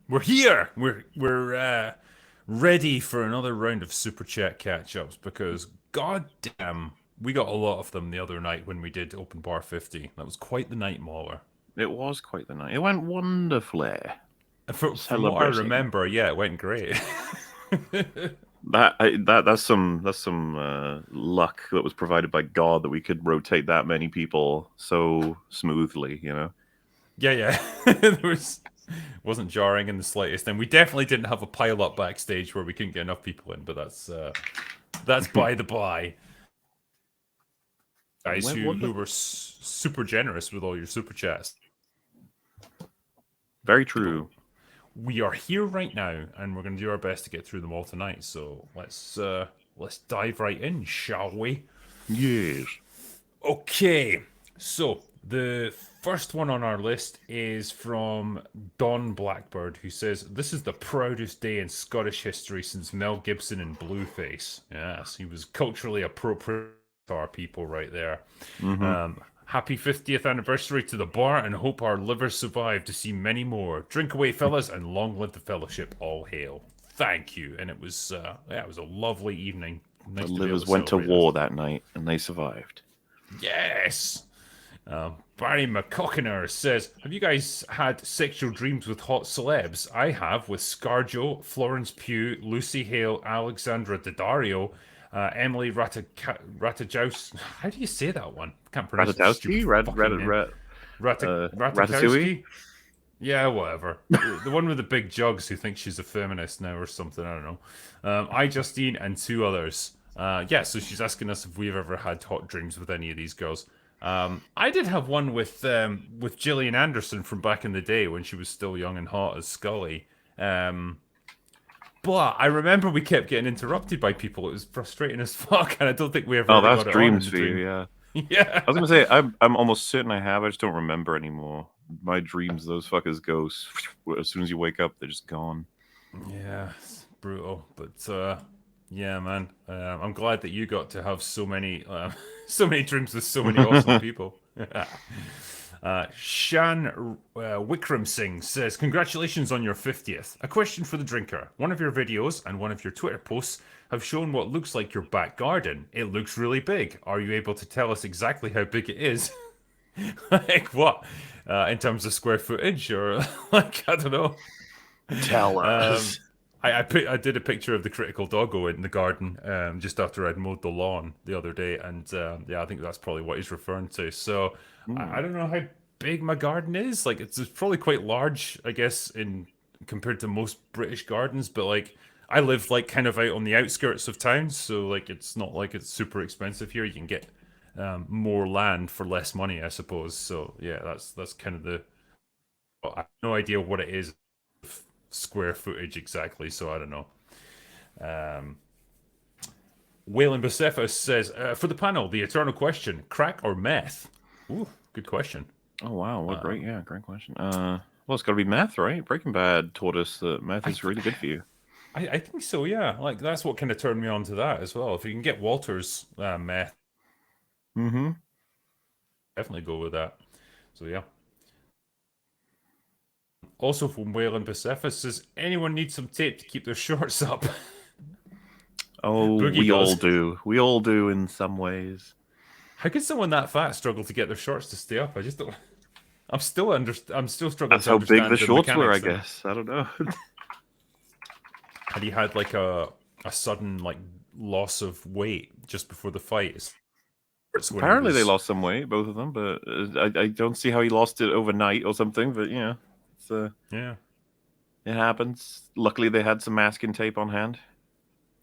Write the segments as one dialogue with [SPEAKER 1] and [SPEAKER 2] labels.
[SPEAKER 1] We're here. We're ready for another round of super chat catch ups because goddamn, we got a lot of them the other night when we did Open Bar 50. That was quite the night, Mauler.
[SPEAKER 2] It was quite the night. It went wonderfully.
[SPEAKER 1] From what I
[SPEAKER 2] Celebrating.
[SPEAKER 1] remember, yeah, it went great.
[SPEAKER 2] That's some luck that was provided by God that we could rotate that many people so smoothly.
[SPEAKER 1] Yeah, yeah. There wasn't jarring in the slightest, and we definitely didn't have a pile up backstage where we couldn't get enough people in. But that's by the by.
[SPEAKER 2] It
[SPEAKER 1] Guys
[SPEAKER 2] went
[SPEAKER 1] who
[SPEAKER 2] wonderful.
[SPEAKER 1] were super generous with all your super chats.
[SPEAKER 2] Very true.
[SPEAKER 1] We are here right now, and we're going to do our best to get through them all tonight. So let's dive right in, shall we?
[SPEAKER 2] Yes.
[SPEAKER 1] Okay. So the first one on our list is from Don Blackbird, who says, "This is the proudest day in Scottish history since Mel Gibson in Blueface." Yes, he was culturally appropriate to our people right there.
[SPEAKER 2] Mm-hmm.
[SPEAKER 1] Happy 50th anniversary to the bar, and hope our livers survive to see many more. Drink away, fellas, and long live the fellowship. All hail. Thank you. And it was a lovely evening.
[SPEAKER 2] The
[SPEAKER 1] Nice to be able
[SPEAKER 2] livers
[SPEAKER 1] to
[SPEAKER 2] went to
[SPEAKER 1] celebrate that.
[SPEAKER 2] war that night and they survived.
[SPEAKER 1] Yes. Barry McCockiner says, "Have you guys had sexual dreams with hot celebs? I have with ScarJo, Florence Pugh, Lucy Hale, Alexandra Daddario, Emily Ratajkowski. How do you say that one? I can't pronounce the stupid
[SPEAKER 2] Ratatowski?
[SPEAKER 1] fucking name.
[SPEAKER 2] Ratatouille?
[SPEAKER 1] Ratajkowski? Yeah, whatever. The one with the big jugs who thinks she's a feminist now or something. I don't know. I, Justine, and two others. Yeah, so she's asking us if we've ever had hot dreams with any of these girls. I did have one with Gillian Anderson from back in the day when she was still young and hot as Scully. But I remember we kept getting interrupted by people. It was frustrating as fuck, and I don't think we ever
[SPEAKER 2] Oh,
[SPEAKER 1] really
[SPEAKER 2] that's
[SPEAKER 1] got it on in
[SPEAKER 2] dreams
[SPEAKER 1] the
[SPEAKER 2] for you,
[SPEAKER 1] dream.
[SPEAKER 2] yeah.
[SPEAKER 1] Yeah.
[SPEAKER 2] I was gonna say I'm almost certain I have. I just don't remember anymore. My dreams, those fuckers go as soon as you wake up, they're just gone.
[SPEAKER 1] Yeah, it's brutal. But yeah, man, I'm glad that you got to have so many, so many dreams with so many awesome people. Shan Wikram Singh says, "Congratulations on your 50th. A question for the drinker. One of your videos and one of your Twitter posts have shown what looks like your back garden. It looks really big. Are you able to tell us exactly how big it is? Like what? In terms of square footage or like, I don't know."
[SPEAKER 2] Tell
[SPEAKER 1] Um,
[SPEAKER 2] us.
[SPEAKER 1] I did a picture of the critical doggo in the garden just after I'd mowed the lawn the other day, and yeah, I think that's probably what he's referring to. So I
[SPEAKER 2] Hmm.
[SPEAKER 1] don't know how big my garden is. Like it's probably quite large, I guess, in compared to most British gardens. But like I live like kind of out on the outskirts of towns, so like it's not like it's super expensive here. You can get more land for less money, I suppose. So yeah, that's kind of the. I have no idea what it is square footage exactly, so I don't know. Um, Waylon Bocephus says, "For the panel, the eternal question, crack or meth?" Ooh, good question.
[SPEAKER 2] Oh wow, what
[SPEAKER 1] Uh,
[SPEAKER 2] great, yeah, great question. Well, it's got to be meth, right? Breaking Bad taught us that meth
[SPEAKER 1] I,
[SPEAKER 2] is really good for you.
[SPEAKER 1] I think so, yeah. Like, that's what kind of turned me on to that as well. If you can get Walter's meth,
[SPEAKER 2] Mm-hmm.
[SPEAKER 1] definitely go with that. So, yeah. Also from Waylon Bocephus says, "Anyone need some tape to keep their shorts up?"
[SPEAKER 2] Oh,
[SPEAKER 1] Boogie
[SPEAKER 2] we all
[SPEAKER 1] does.
[SPEAKER 2] do. We all do in some ways.
[SPEAKER 1] How could someone that fat struggle to get their shorts to stay up? I just don't. I'm still struggling
[SPEAKER 2] That's
[SPEAKER 1] to
[SPEAKER 2] how big the
[SPEAKER 1] understand the
[SPEAKER 2] shorts were, I
[SPEAKER 1] mechanics.
[SPEAKER 2] guess. I don't know.
[SPEAKER 1] Had he had like a sudden like loss of weight just before the fight? It's when he
[SPEAKER 2] Apparently, they
[SPEAKER 1] was
[SPEAKER 2] lost some weight, both of them, but I don't see how he lost it overnight or something. But yeah, it's
[SPEAKER 1] yeah.
[SPEAKER 2] it happens. Luckily, they had some masking tape on hand.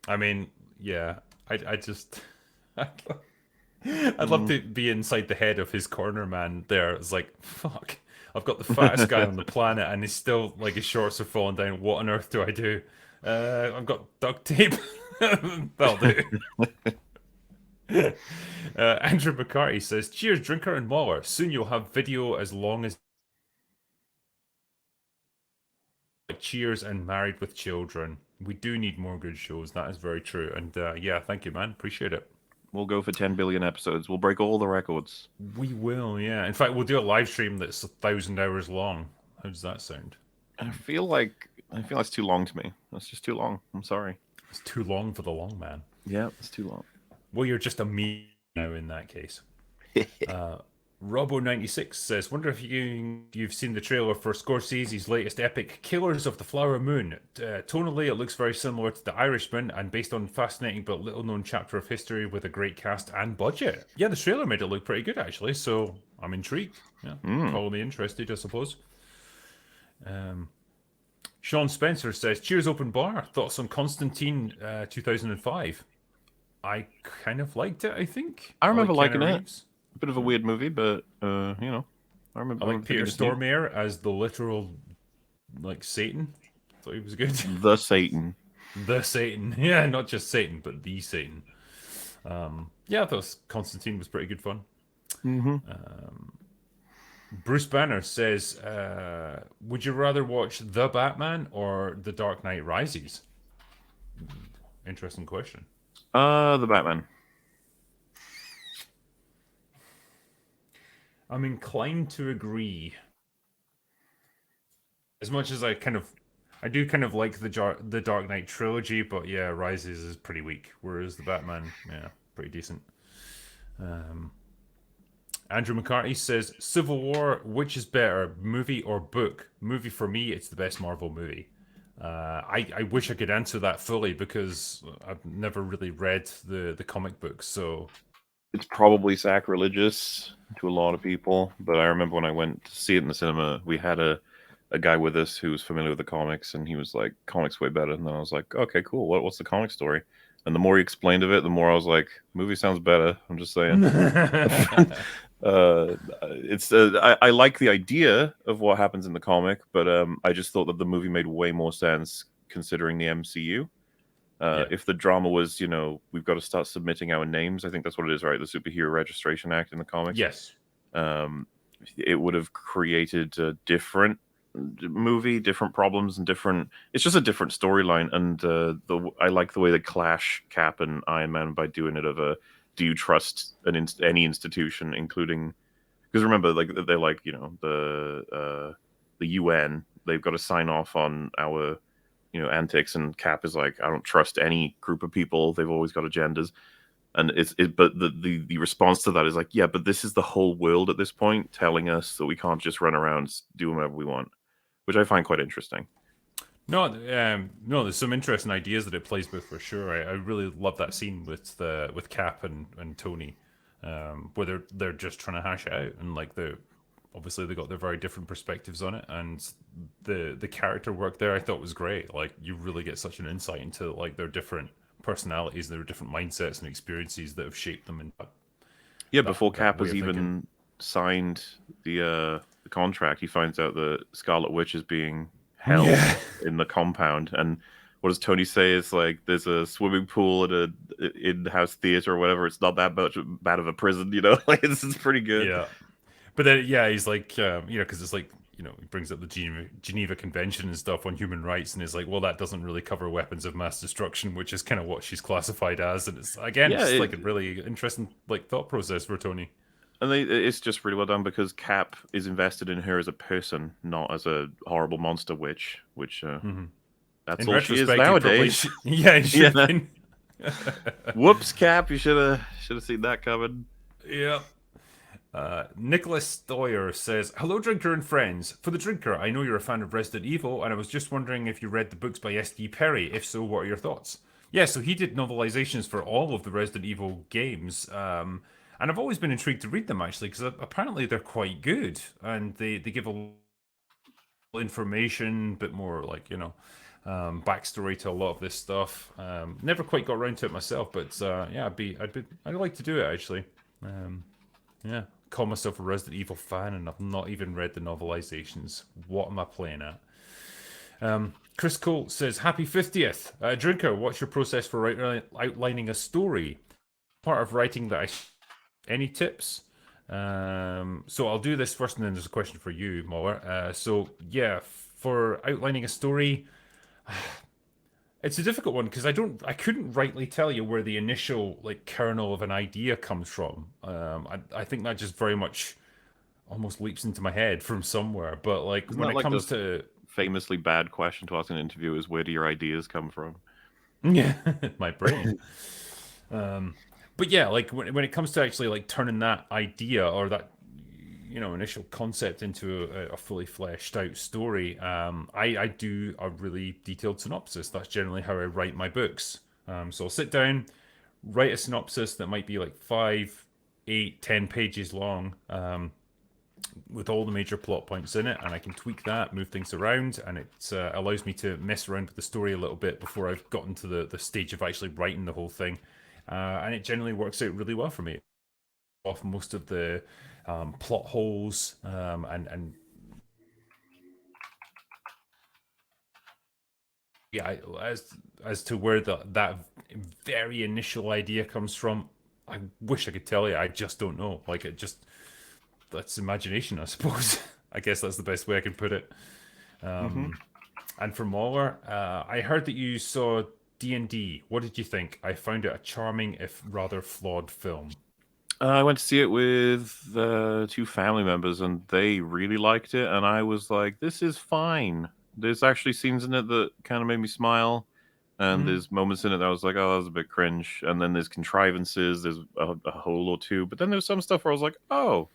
[SPEAKER 1] I mean, yeah. I just I'd love
[SPEAKER 2] Mm.
[SPEAKER 1] to be inside the head of his corner man there. It's like, fuck. I've got the fattest guy on the planet and he's still like his shorts are falling down. What on earth do I do? I've got duct tape. That'll do. Andrew McCarty says, "Cheers, drinker and mauler. Soon you'll have video as long as Cheers and Married with Children. We do need more good shows. That is very true. And yeah, thank you, man. Appreciate it.
[SPEAKER 2] We'll go for 10 billion episodes. We'll break all the records.
[SPEAKER 1] We will, yeah. In fact, we'll do a live stream that's 1,000 hours long. How does that sound?
[SPEAKER 2] I feel like I feel that's too long to me. That's just too long. I'm sorry.
[SPEAKER 1] It's too long for the long man.
[SPEAKER 2] Yeah, it's too long.
[SPEAKER 1] Well, you're just a me now in that case. Robo96 says, wonder if you've seen the trailer for Scorsese's latest epic, Killers of the Flower Moon. Tonally, it looks very similar to The Irishman and based on fascinating but little known chapter of history with a great cast and budget. Yeah, the trailer made it look pretty good, actually, so I'm intrigued. Yeah, call me interested, I suppose. Sean Spencer says, cheers, open bar. Thoughts on Constantine 2005? I kind of liked it, I think.
[SPEAKER 2] I remember
[SPEAKER 1] like
[SPEAKER 2] liking it.
[SPEAKER 1] Reeves.
[SPEAKER 2] A bit of a weird movie, but I remember.
[SPEAKER 1] I like Peter Stormare as the literal, like, Satan. Thought he was good.
[SPEAKER 2] The Satan.
[SPEAKER 1] The Satan. Yeah, not just Satan, but the Satan. Yeah, I thought Constantine was pretty good fun. Bruce Banner says, would you rather watch The Batman or The Dark Knight Rises? Interesting question.
[SPEAKER 2] The Batman.
[SPEAKER 1] I'm inclined to agree. As much as I do kind of like the Dark Knight trilogy, but yeah, Rises is pretty weak, whereas the Batman, yeah, pretty decent. Andrew McCarthy says, Civil War, which is better, movie or book? Movie for me, it's the best Marvel movie. I wish I could answer that fully because I've never really read the comic books, so
[SPEAKER 2] it's probably sacrilegious to a lot of people, but I remember when I went to see it in the cinema, we had a guy with us who was familiar with the comics, and he was like, comics way better. And then I was like, okay, cool. What's the comic story? And the more he explained of it, the more I was like, movie sounds better. I'm just saying. I like the idea of what happens in the comic, but I just thought that the movie made way more sense considering the MCU. If the drama was, we've got to start submitting our names, I think that's what it is, right? The Superhero Registration Act in the comics.
[SPEAKER 1] Yes.
[SPEAKER 2] It would have created a different movie, different problems, and different. It's just a different storyline, and I like the way they clash Cap and Iron Man by doing it. Do you trust any institution, including? Because remember, like they're like the UN. They've got to sign off on our antics, and Cap is like, I don't trust any group of people. They've always got agendas, and but the response to that is like, yeah, but this is the whole world at this point telling us that we can't just run around doing whatever we want, which I find quite interesting.
[SPEAKER 1] No, there's some interesting ideas that it plays with for sure. I really love that scene with Cap and Tony, where they're just trying to hash it out, and like obviously they got their very different perspectives on it, and the character work there I thought was great. Like you really get such an insight into like their different personalities, their different mindsets and experiences that have shaped them.
[SPEAKER 2] Before Cap has even signed the contract, he finds out that Scarlet Witch is being held in the compound, and what does Tony say? It's like there's a swimming pool at a in-house theater or whatever. It's not that bad of a prison, like this is pretty good.
[SPEAKER 1] Yeah. But then, he's like, because it's like, he brings up the Geneva Convention and stuff on human rights, and it's like, well, that doesn't really cover weapons of mass destruction, which is kind of what she's classified as, and it's again, it's like a really interesting like thought process for Tony.
[SPEAKER 2] And it's just really well done because Cap is invested in her as a person, not as a horrible monster witch, which that's
[SPEAKER 1] in
[SPEAKER 2] all she is nowadays.
[SPEAKER 1] Yeah.
[SPEAKER 2] Whoops, Cap! You should have seen that coming.
[SPEAKER 1] Yeah. Nicholas Stoyer says, hello, Drinker and friends. For the Drinker, I know you're a fan of Resident Evil, and I was just wondering if you read the books by S.D. Perry. If so, what are your thoughts? Yeah, so he did novelizations for all of the Resident Evil games, and I've always been intrigued to read them, actually, because apparently they're quite good, and they give a little information, a bit more, like, backstory to a lot of this stuff. Never quite got around to it myself, but I'd like to do it, actually. Yeah. Call myself a Resident Evil fan, and I've not even read the novelizations. What am I playing at? Chris Cole says, happy 50th. Drinker, what's your process for outlining a story? Part of writing that any tips? So I'll do this first, and then there's a question for you, Muller. For outlining a story, it's a difficult one because I couldn't rightly tell you where the initial like kernel of an idea comes from. I think that just very much almost leaps into my head from somewhere. But like
[SPEAKER 2] Isn't
[SPEAKER 1] when
[SPEAKER 2] that
[SPEAKER 1] it
[SPEAKER 2] like
[SPEAKER 1] comes
[SPEAKER 2] the
[SPEAKER 1] to
[SPEAKER 2] famously bad question to ask in an interview is, "Where do your ideas come from?"
[SPEAKER 1] Yeah, my brain. Um, but yeah, like when it comes to actually like turning that idea or that initial concept into a fully fleshed out story, I do a really detailed synopsis. That's generally how I write my books. So I'll sit down, write a synopsis that might be like 5, 8, 10 pages long, with all the major plot points in it, and I can tweak that, move things around, and it allows me to mess around with the story a little bit before I've gotten to the stage of actually writing the whole thing. And it generally works out really well for me. Off most of the plot holes, and yeah, as to where that very initial idea comes from, I wish I could tell you. I just don't know. Like it just that's imagination, I suppose. I guess that's the best way I can put it.
[SPEAKER 2] Hmm.
[SPEAKER 1] And for Mauler, I heard that you saw D&D. What did you think? I found it a charming, if rather flawed film.
[SPEAKER 2] I went to see it with two family members, and they really liked it. And I was like, "This is fine." There's actually scenes in it that kind of made me smile, and
[SPEAKER 1] Mm,
[SPEAKER 2] there's moments in it that I was like, "Oh, that was a bit cringe." And then there's contrivances. There's a hole or two, but then there's some stuff where I was like, "Oh,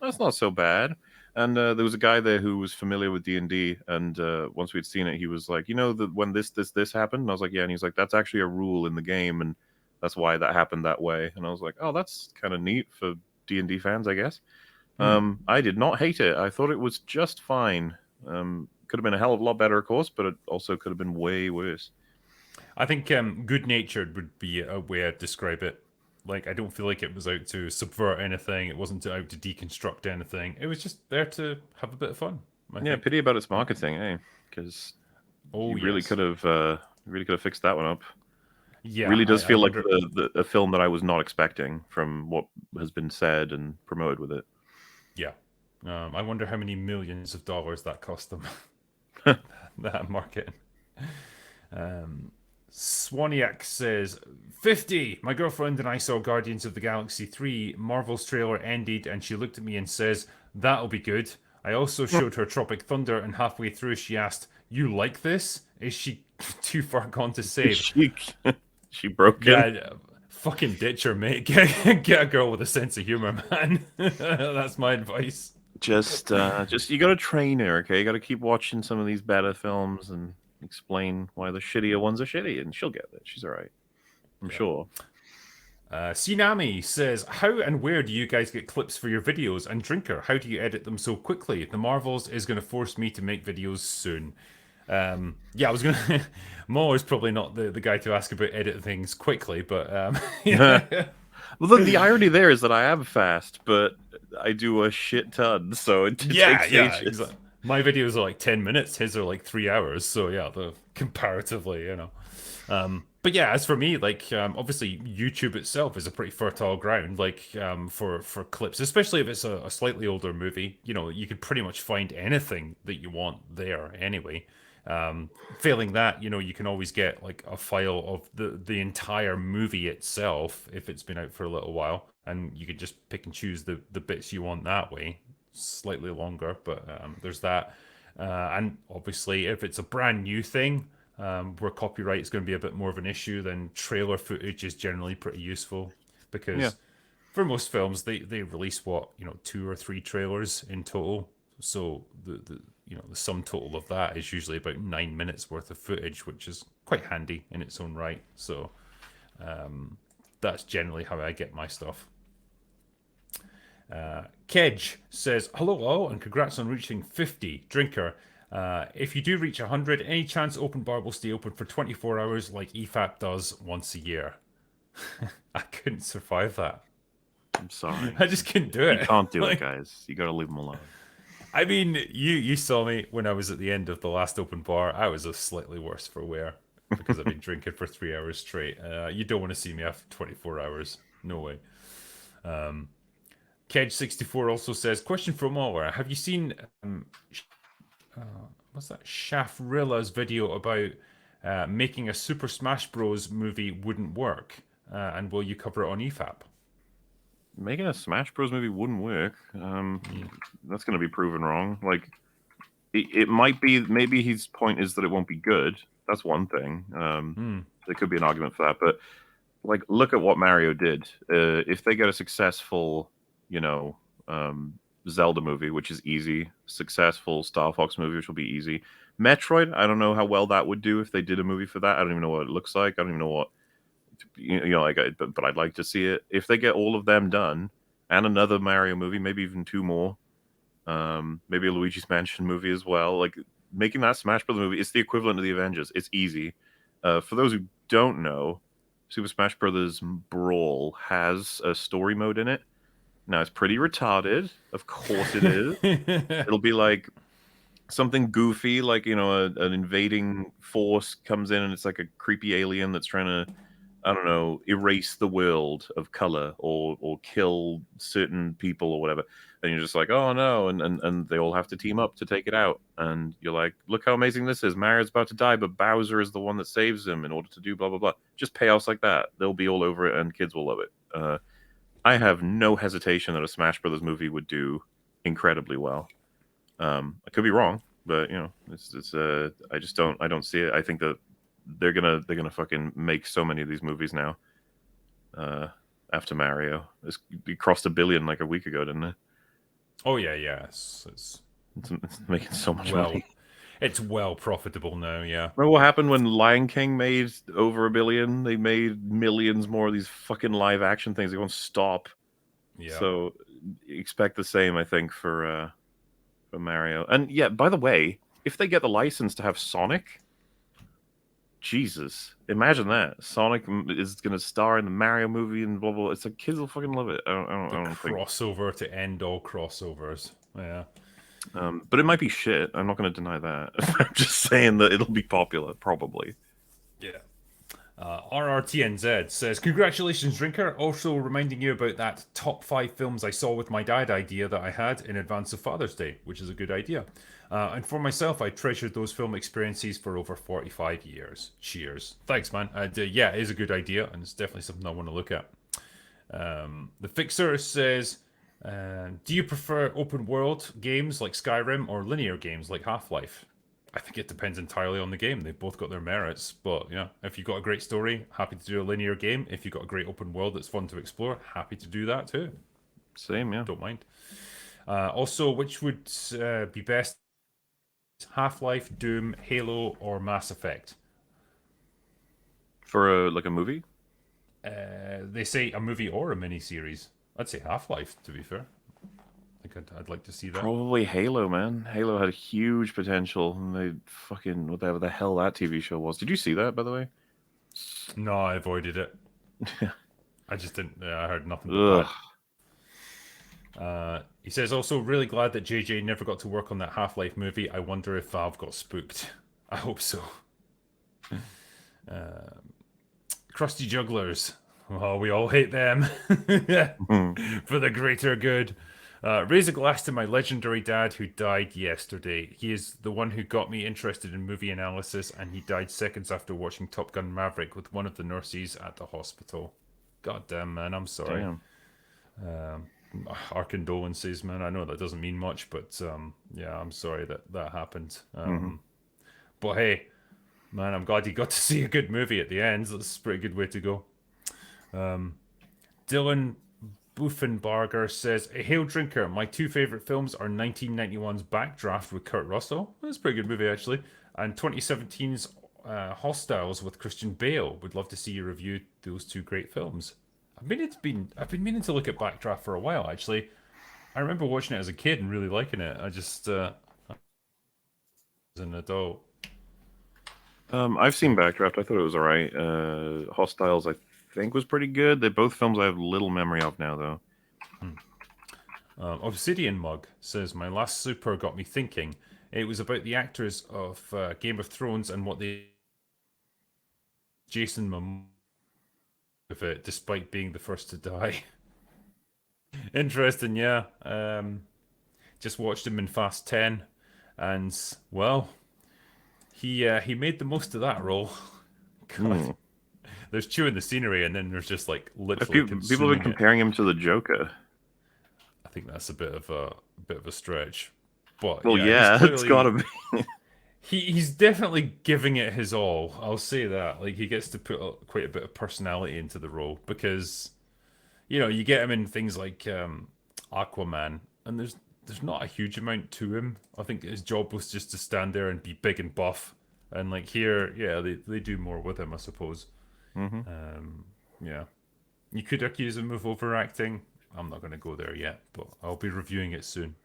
[SPEAKER 2] that's not so bad." And there was a guy there who was familiar with D&D, and once we'd seen it, he was like, that when this happened?" And I was like, "Yeah." And he's like, "That's actually a rule in the game, and that's why that happened that way." And I was like, "Oh, that's kind of neat for D&D fans, I guess."
[SPEAKER 1] mm.
[SPEAKER 2] I did not hate it. I thought it was just fine. Could have been a hell of a lot better, of course, but it also could have been way worse.
[SPEAKER 1] I think good-natured would be a way I'd describe it. Like, I don't feel like it was out to subvert anything. It wasn't out to deconstruct anything. It was just there to have a bit of fun, I
[SPEAKER 2] Yeah,
[SPEAKER 1] think.
[SPEAKER 2] pity about its marketing, eh? Because
[SPEAKER 1] Oh,
[SPEAKER 2] you
[SPEAKER 1] yes.
[SPEAKER 2] really could have fixed that one up.
[SPEAKER 1] Yeah,
[SPEAKER 2] Really does
[SPEAKER 1] I
[SPEAKER 2] feel like
[SPEAKER 1] wonder.
[SPEAKER 2] a film that I was not expecting from what has been said and promoted with it.
[SPEAKER 1] Yeah. I wonder how many millions of dollars that cost them, that marketing. Swaniac says 50. My girlfriend and I saw Guardians of the Galaxy 3. Marvel's trailer ended, and she looked at me and says, "That'll be good." I also showed her Tropic Thunder, and halfway through, she asked, "You like this? Is she too far gone to save?"
[SPEAKER 2] she she broken.
[SPEAKER 1] Yeah, fucking ditch her, mate. Get a girl with a sense of humor, man. That's my advice.
[SPEAKER 2] Just you got to train her, okay? You got to keep watching some of these better films and explain why the shittier ones are shitty, and she'll get it. She's all right, I'm
[SPEAKER 1] Yeah.
[SPEAKER 2] sure.
[SPEAKER 1] Sinami says, "How and where do you guys get clips for your videos? And Drinker, how do you edit them so quickly? The Marvels is going to force me to make videos soon." Yeah, I was going to. Mo is probably not the guy to ask about editing things quickly, but yeah.
[SPEAKER 2] Well, the irony there is that I am fast, but I do a shit ton, so it
[SPEAKER 1] Yeah,
[SPEAKER 2] takes
[SPEAKER 1] yeah,
[SPEAKER 2] ages.
[SPEAKER 1] exactly. My videos are like 10 minutes, his are like 3 hours. So yeah, the comparatively, But yeah, as for me, like obviously YouTube itself is a pretty fertile ground, like for clips, especially if it's a slightly older movie. You could pretty much find anything that you want there anyway. Failing that, you can always get like a file of the entire movie itself if it's been out for a little while, and you could just pick and choose the bits you want that way. Slightly longer, but there's that. And obviously, if it's a brand new thing, where copyright is going to be a bit more of an issue, then trailer footage is generally pretty useful
[SPEAKER 2] Yeah,
[SPEAKER 1] because for most films they release what 2 or 3 trailers in total. So the sum total of that is usually about 9 minutes worth of footage, which is quite handy in its own right. So that's generally how I get my stuff. Kedge says, "Hello all, and congrats on reaching 50. Drinker, if you do reach 100, any chance open bar will stay open for 24 hours like EFAP does once a year?" I couldn't survive that.
[SPEAKER 2] I'm sorry.
[SPEAKER 1] I just couldn't do
[SPEAKER 2] You
[SPEAKER 1] it.
[SPEAKER 2] can't do it,
[SPEAKER 1] Like,
[SPEAKER 2] guys. You got to leave them alone.
[SPEAKER 1] I mean, you saw me when I was at the end of the last open bar. I was a slightly worse for wear because I've been drinking for 3 hours straight. You don't want to see me after 24 hours. No way. Kedge64 also says, question from Mauler. Have you seen what's that? Shafrilla's video about making a Super Smash Bros. Movie wouldn't work, and will you cover it on EFAP?
[SPEAKER 2] Making a Smash Bros movie wouldn't work.
[SPEAKER 1] Yeah.
[SPEAKER 2] That's going to be proven wrong. Like, it might be, maybe his point is that it won't be good. That's one thing.
[SPEAKER 1] Hmm.
[SPEAKER 2] There could be an argument for that, but like, look at what Mario did. If they get a successful, you know, um, Zelda movie, which is easy, successful Star Fox movie, which will be easy. Metroid, I don't know how well that would do if they did a movie for that. I don't even know what it looks like. I don't even know what, like, but I'd like to see it. If they get all of them done and another Mario movie, maybe even two more, maybe a Luigi's Mansion movie as well. Like, making that Smash Bros. Movie, it's the equivalent of the Avengers. It's easy. For those who don't know, Super Smash Bros. Brawl has a story mode in it. Now, it's pretty retarded. Of course it is. It'll be like something goofy, like, an invading force comes in and it's like a creepy alien that's trying to, I don't know, erase the world of color or kill certain people or whatever. And you're just like, oh no, and they all have to team up to take it out. And you're like, look how amazing this is. Mario's about to die, but Bowser is the one that saves him in order to do blah blah blah. Just payoffs like that. They'll be all over it, and kids will love it. I have no hesitation that a Smash Brothers movie would do incredibly well. I could be wrong, but it's I don't see it. I think that they're gonna fucking make so many of these movies now. After Mario, it crossed $1 billion like a week ago, didn't it?
[SPEAKER 1] Oh yeah, yeah.
[SPEAKER 2] It's making so much
[SPEAKER 1] Well,
[SPEAKER 2] money.
[SPEAKER 1] it's well profitable now. Yeah,
[SPEAKER 2] Remember what happened when Lion King made over $1 billion? They made millions more of these fucking live action things. They won't stop.
[SPEAKER 1] yeah.
[SPEAKER 2] So expect the same, I think, for Mario. And yeah, by the way, if they get the license to have Sonic, Jesus, imagine that Sonic is going to star in the Mario movie and blah blah. It's like kids will fucking love it.
[SPEAKER 1] The
[SPEAKER 2] I don't think.
[SPEAKER 1] crossover to end all crossovers. Yeah.
[SPEAKER 2] But it might be shit. I'm not going to deny that. I'm just saying that it'll be popular, probably.
[SPEAKER 1] Yeah. RRTNZ says, congratulations, Drinker. Also reminding you about that top 5 films I saw with my dad idea that I had in advance of Father's Day, which is a good idea. And for myself, I treasured those film experiences for over 45 years. Cheers. Thanks, man. Yeah, it is a good idea, and it's definitely something I want to look at. The Fixer says, do you prefer open world games like Skyrim or linear games like Half Life? I think it depends entirely on the game. They've both got their merits, but if you've got a great story, happy to do a linear game. If you've got a great open world that's fun to explore, happy to do that too.
[SPEAKER 2] Same, yeah.
[SPEAKER 1] Don't mind. Also, which would be best? Half Life, Doom, Halo, or Mass Effect?
[SPEAKER 2] For like a movie.
[SPEAKER 1] They say a movie or a mini-series. I'd say Half Life, to be fair. I think I'd like to see that.
[SPEAKER 2] Probably Halo, man. Halo had huge potential, and they fucking whatever the hell that TV show was. Did you see that, by the way?
[SPEAKER 1] No, I avoided it. I just didn't. I heard nothing
[SPEAKER 2] Ugh.
[SPEAKER 1] but bad. He says also really glad that JJ never got to work on that Half-Life movie. I wonder if Valve got spooked. I hope so. Crusty Jugglers. Oh, we all hate them. For the greater good. Raise a glass to my legendary dad who died yesterday. He is the one who got me interested in movie analysis, and he died seconds after watching Top Gun Maverick with one of the nurses at the hospital. God damn, man, I'm sorry. Our condolences, man. I know that doesn't mean much, but yeah, I'm sorry that happened. But hey, man, I'm glad you got to see a good movie at the end. That's a pretty good way to go. Dylan Buffenbarger says, a Hail Drinker, my 2 favourite films are 1991's Backdraft with Kurt Russell. That's a pretty good movie, actually. And 2017's Hostiles with Christian Bale. Would love to see you review those 2 great films. I've been meaning to look at Backdraft for a while, actually. I remember watching it as a kid and really liking it. I just, as an adult.
[SPEAKER 2] I've seen Backdraft. I thought it was alright. Hostiles, I think, was pretty good. They're both films I have little memory of now, though.
[SPEAKER 1] Obsidian Mug says, my last super got me thinking. It was about the actors of Game of Thrones and what they... Jason Momoa of it, despite being the first to die. Interesting, yeah. Just watched him in Fast 10, and well, he made the most of that role. God. There's chewing the scenery, and then there's just like literally
[SPEAKER 2] people have been comparing him to the Joker.
[SPEAKER 1] I think that's a bit of a stretch. But
[SPEAKER 2] Well,
[SPEAKER 1] yeah, he's
[SPEAKER 2] yeah, it's gotta
[SPEAKER 1] clearly
[SPEAKER 2] be.
[SPEAKER 1] he's definitely giving it his all. I'll say that. Like he gets to put quite a bit of personality into the role because you get him in things like Aquaman, and there's not a huge amount to him. I think his job was just to stand there and be big and buff. And like here, yeah, they do more with him, I suppose.
[SPEAKER 2] Hmm.
[SPEAKER 1] Yeah, you could accuse him of overacting. I'm not going to go there yet, but I'll be reviewing it soon.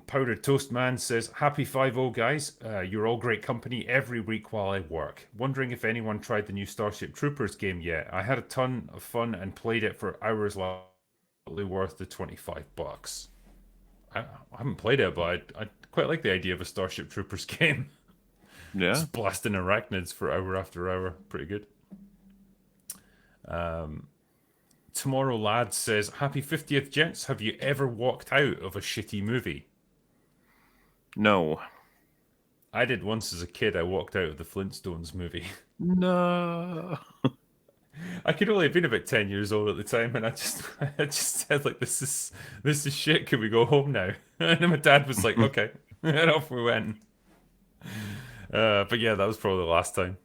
[SPEAKER 1] Powdered Toast Man says, Happy 5-0, guys. You're all great company every week while I work. Wondering if anyone tried the new Starship Troopers game yet. I had a ton of fun and played it for hours last. Worth the $25. I haven't played it, but I quite like the idea of a Starship Troopers game.
[SPEAKER 2] Yeah.
[SPEAKER 1] Just blasting arachnids for hour after hour. Pretty good. Tomorrow Lad says, Happy 50th, gents. Have you ever walked out of a shitty movie?
[SPEAKER 2] No.
[SPEAKER 1] I did once as a kid. I walked out of the Flintstones movie.
[SPEAKER 2] No.
[SPEAKER 1] I could only have been about 10 years old at the time, and I just said like, this is shit. Can we go home now? And then my dad was like, okay, and off we went. But yeah, that was probably the last time.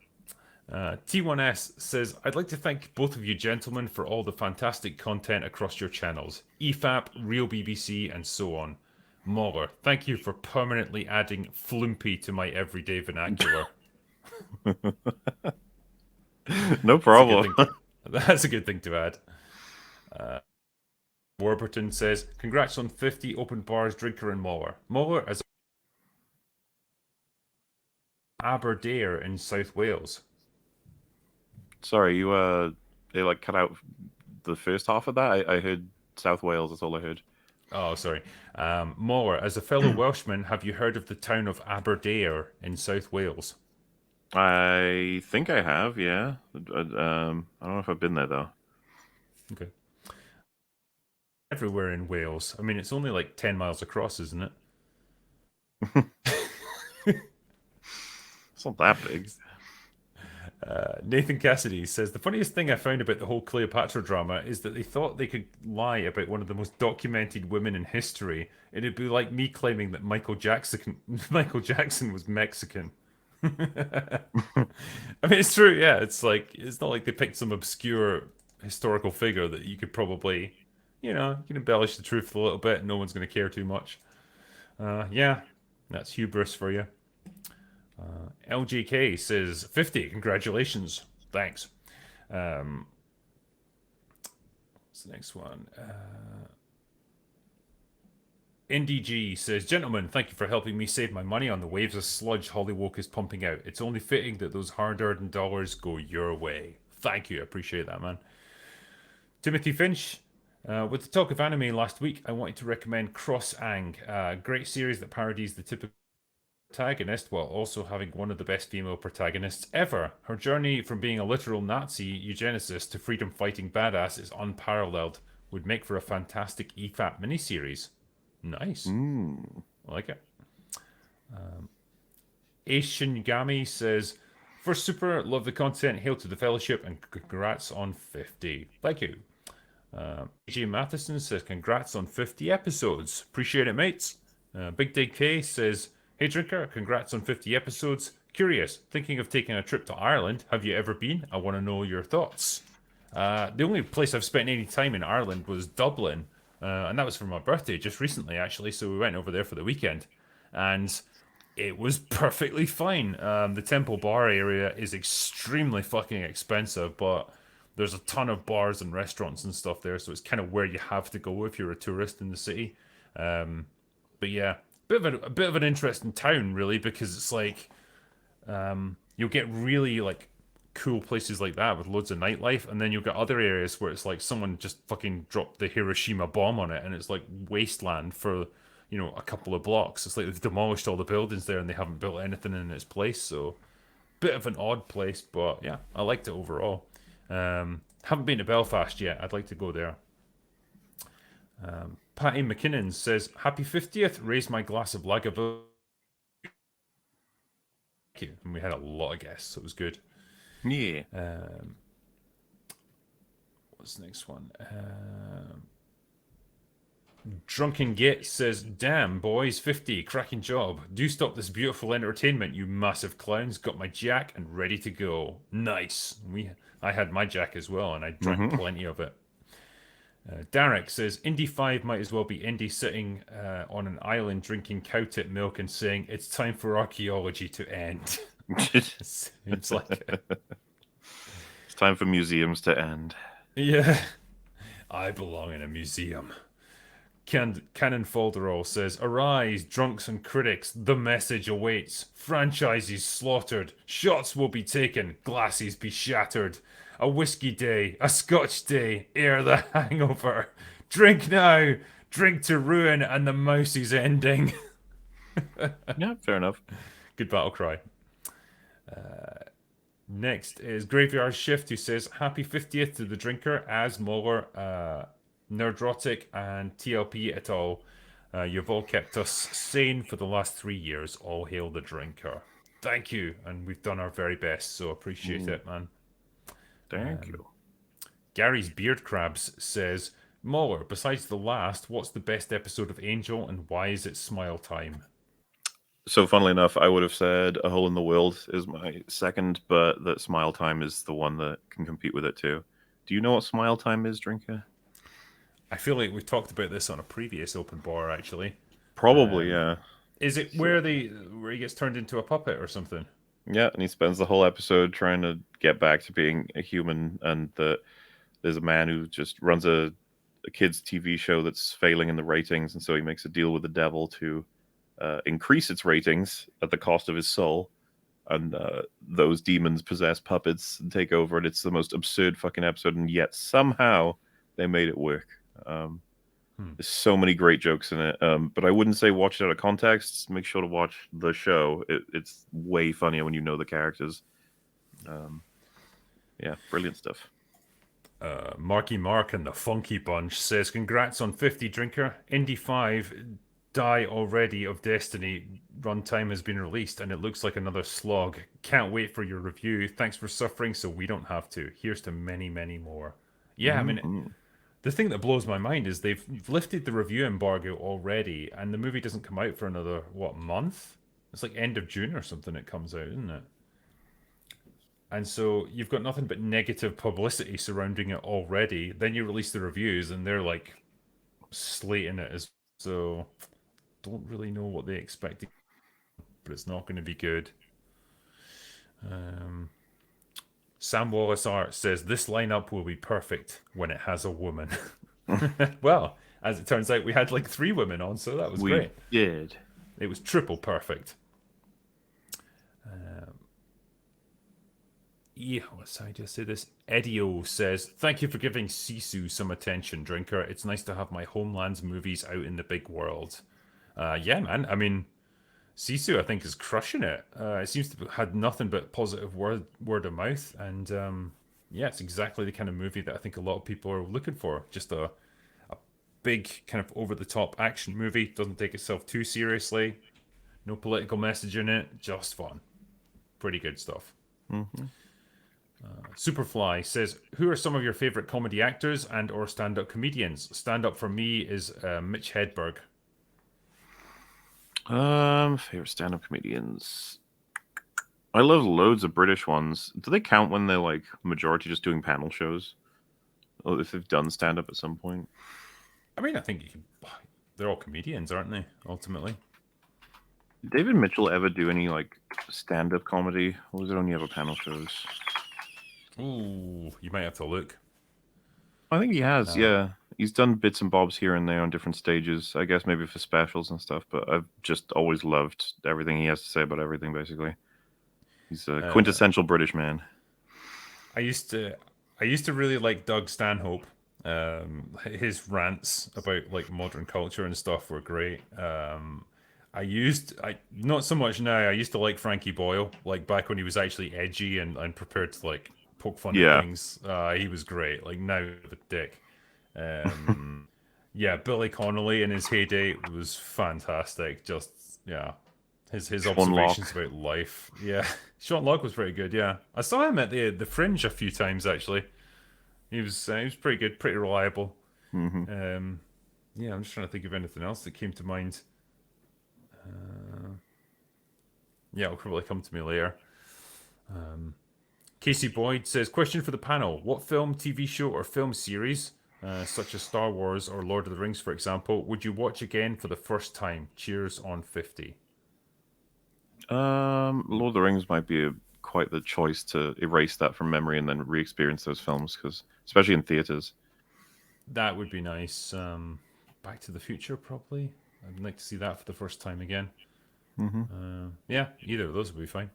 [SPEAKER 1] T1S says, I'd like to thank both of you gentlemen for all the fantastic content across your channels. EFAP, Real BBC, and so on. Mauler, thank you for permanently adding flumpy to my everyday vernacular.
[SPEAKER 2] No
[SPEAKER 1] That's a good
[SPEAKER 2] problem.
[SPEAKER 1] thing to, that's a good thing to add. Warburton says, congrats on 50 open bars, Drinker and Mauler. Mauler as Aberdare in South Wales.
[SPEAKER 2] Sorry, they like cut out the first half of that. I heard South Wales. That's all I heard.
[SPEAKER 1] Oh, sorry. Mauler, as a fellow Welshman, have you heard of the town of Aberdare in South Wales?
[SPEAKER 2] I think I have. Yeah. I don't know if I've been there though.
[SPEAKER 1] Okay. Everywhere in Wales. I mean, it's only like 10 miles across, isn't it?
[SPEAKER 2] It's not that big.
[SPEAKER 1] Nathan Cassidy says the funniest thing I found about the whole Cleopatra drama is that they thought they could lie about one of the most documented women in history. It'd be like me claiming that Michael Jackson Michael Jackson was Mexican. I mean, it's true. Yeah, it's like it's not like they picked some obscure historical figure that you could probably, you can embellish the truth a little bit. And no one's going to care too much. Yeah, that's hubris for you. LGK says 50. Congratulations. Thanks. What's the next one? NDG says, Gentlemen, thank you for helping me save my money on the waves of sludge Hollywood is pumping out. It's only fitting that those hard earned dollars go your way. Thank you. I appreciate that, man. Timothy Finch. With the talk of anime last week, I wanted to recommend Cross Ang, a great series that parodies the typical protagonist while also having one of the best female protagonists ever. Her journey from being a literal Nazi eugenicist to freedom fighting badass is unparalleled. Would make for a fantastic EFAP miniseries. Nice.
[SPEAKER 2] Mm.
[SPEAKER 1] I like it. Ace Shinigami says, First Super, love the content, hail to the fellowship, and congrats on 50. Thank you. AJ Matheson says, congrats on 50 episodes. Appreciate it, mates. Big Dig K says, Hey Drinker, congrats on 50 episodes. Curious, thinking of taking a trip to Ireland. Have you ever been? I want to know your thoughts. The only place I've spent any time in Ireland was Dublin, and that was for my birthday just recently, actually. So we went over there for the weekend, and it was perfectly fine. The Temple Bar area is extremely fucking expensive, but there's a ton of bars and restaurants and stuff there, so it's kind of where you have to go if you're a tourist in the city. But yeah, a bit of an interesting town, really, because it's like you'll get really like cool places like that with loads of nightlife, and then you've got other areas where it's like someone just fucking dropped the Hiroshima bomb on it, and it's like wasteland for a couple of blocks. It's like they've demolished all the buildings there, and they haven't built anything in its place. So bit of an odd place, but yeah, I liked it overall. Haven't been to Belfast yet. I'd like to go there. Patty McKinnon says, Happy 50th, raise my glass of Lagavulin. And we had a lot of guests, so it was good.
[SPEAKER 2] Yeah.
[SPEAKER 1] What's the next one? Drunken Git says, "Damn, boys, 50, cracking job. Do stop this beautiful entertainment, you massive clowns. Got my jack and ready to go. Nice. I had my jack as well, and I drank
[SPEAKER 2] Hmm.
[SPEAKER 1] plenty of it." Derek says, "Indy 5 might as well be Indy sitting on an island drinking cow tit milk and saying, 'It's time for archaeology to end.'"
[SPEAKER 2] It's
[SPEAKER 1] Seems like it.
[SPEAKER 2] time for museums to end.
[SPEAKER 1] Yeah. I belong in a museum. Cannon Folderall says, "Arise, drunks and critics, the message awaits. Franchises slaughtered, shots will be taken, glasses be shattered. A whiskey day, a scotch day, ere the hangover. Drink now, drink to ruin, and the mouse's ending."
[SPEAKER 2] Yeah, fair enough.
[SPEAKER 1] Good battle cry. Next is Graveyard Shift, who says, "Happy 50th to the drinker, as Moller, Nerdrotic, and TLP et al. You've all kept us sane for the last 3 years. All hail the drinker." Thank you, and we've done our very best, so appreciate
[SPEAKER 2] Mm,
[SPEAKER 1] it, man.
[SPEAKER 2] thank you.
[SPEAKER 1] Gary's Beard Crabs says, "Moller, besides the last, what's the best episode of Angel, and why is it Smile Time?"
[SPEAKER 2] So, funnily enough, I would have said A Hole in the World is my second, but that Smile Time is the one that can compete with it too. Do you know what Smile Time is, Drinker?
[SPEAKER 1] I feel like we've talked about this on a previous open bar, actually.
[SPEAKER 2] Probably, yeah.
[SPEAKER 1] Is it
[SPEAKER 2] So,
[SPEAKER 1] where he gets turned into a puppet or something?
[SPEAKER 2] yeah, and he spends the whole episode trying to get back to being a human, and there's a man who just runs a kids' TV show that's failing in the ratings, and so he makes a deal with the devil to increase its ratings at the cost of his soul. And those demons possess puppets and take over, and it's the most absurd fucking episode, and yet somehow they made it work. Um, there's so many great jokes in it, but I wouldn't say watch it out of context. Make sure to watch the show. It's way funnier when you know the characters. Um, yeah, brilliant stuff.
[SPEAKER 1] Marky Mark and the Funky Bunch says, "Congrats on 50, drinker. Indy 5 Die Already of Destiny runtime has been released, and it looks like another slog. Can't wait for your review. Thanks for suffering so we don't have to. Here's to many, many more." Yeah, I mean,
[SPEAKER 2] Hmm.
[SPEAKER 1] the thing that blows my mind is they've lifted the review embargo already, and the movie doesn't come out for another, what, month? It's like end of June or something it comes out, isn't it? And so you've got nothing but negative publicity surrounding it already. Then you release the reviews, and they're like slating it as so. Don't really know what they expected, but it's not going to be good. Um, Sam Wallace Art says this lineup will be perfect when it has a woman. Well, as it turns out, we had like 3 women on, so that was
[SPEAKER 2] We
[SPEAKER 1] great.
[SPEAKER 2] did.
[SPEAKER 1] It was triple perfect. Yeah, what's I just say this? Edio says, "Thank you for giving Sisu some attention, drinker. It's nice to have my homeland's movies out in the big world." Yeah, man. I mean, Sisu, I think, is crushing it. It seems to have had nothing but positive word of mouth, and yeah, it's exactly the kind of movie that I think a lot of people are looking for. Just a big, kind of over the top action movie. Doesn't take itself too seriously. No political message in it. Just fun. Pretty good stuff.
[SPEAKER 2] Hmm.
[SPEAKER 1] Superfly says, "Who are some of your favorite comedy actors and or stand-up comedians?" Stand-up for me is Mitch Hedberg.
[SPEAKER 2] Favorite stand-up comedians. I love loads of British ones. Do they count when they're like majority just doing panel shows? Or if they've done stand-up at some point?
[SPEAKER 1] I mean, I think they're all comedians, aren't they? Ultimately,
[SPEAKER 2] Did David Mitchell ever do any like stand-up comedy, or was it only ever panel shows?
[SPEAKER 1] ooh, you might have to look.
[SPEAKER 2] I think he has. Yeah, he's done bits and bobs here and there on different stages. I guess maybe for specials and stuff. But I've just always loved everything he has to say about everything. Basically, he's a quintessential British man.
[SPEAKER 1] I used to, I used to really like Doug Stanhope. His rants about like modern culture and stuff were great. I not so much now. I used to like Frankie Boyle, like back when he was actually edgy and prepared to like poke fun at
[SPEAKER 2] Yeah.
[SPEAKER 1] things. He was great. Like now the dick. Yeah, Billy Connolly in his heyday was fantastic. Just yeah, his
[SPEAKER 2] Sean
[SPEAKER 1] observations
[SPEAKER 2] Locke.
[SPEAKER 1] about life. Yeah, Sean Locke was pretty good. Yeah, I saw him at the Fringe a few times actually. He was pretty good, pretty reliable.
[SPEAKER 2] Hmm.
[SPEAKER 1] Um, Yeah, I'm just trying to think of anything else that came to mind. Uh, yeah, it'll probably come to me later. Um, Casey Boyd says, question for the panel. What film, TV show, or film series, such as Star Wars or Lord of the Rings, for example, would you watch again for the first time? Cheers on 50.
[SPEAKER 2] Lord of the Rings might be quite the choice to erase that from memory and then re-experience those films, because especially in theaters.
[SPEAKER 1] That would be nice. Back to the Future, probably. I'd like to see that for the first time again.
[SPEAKER 2] Hmm.
[SPEAKER 1] Yeah, either of those would be fine.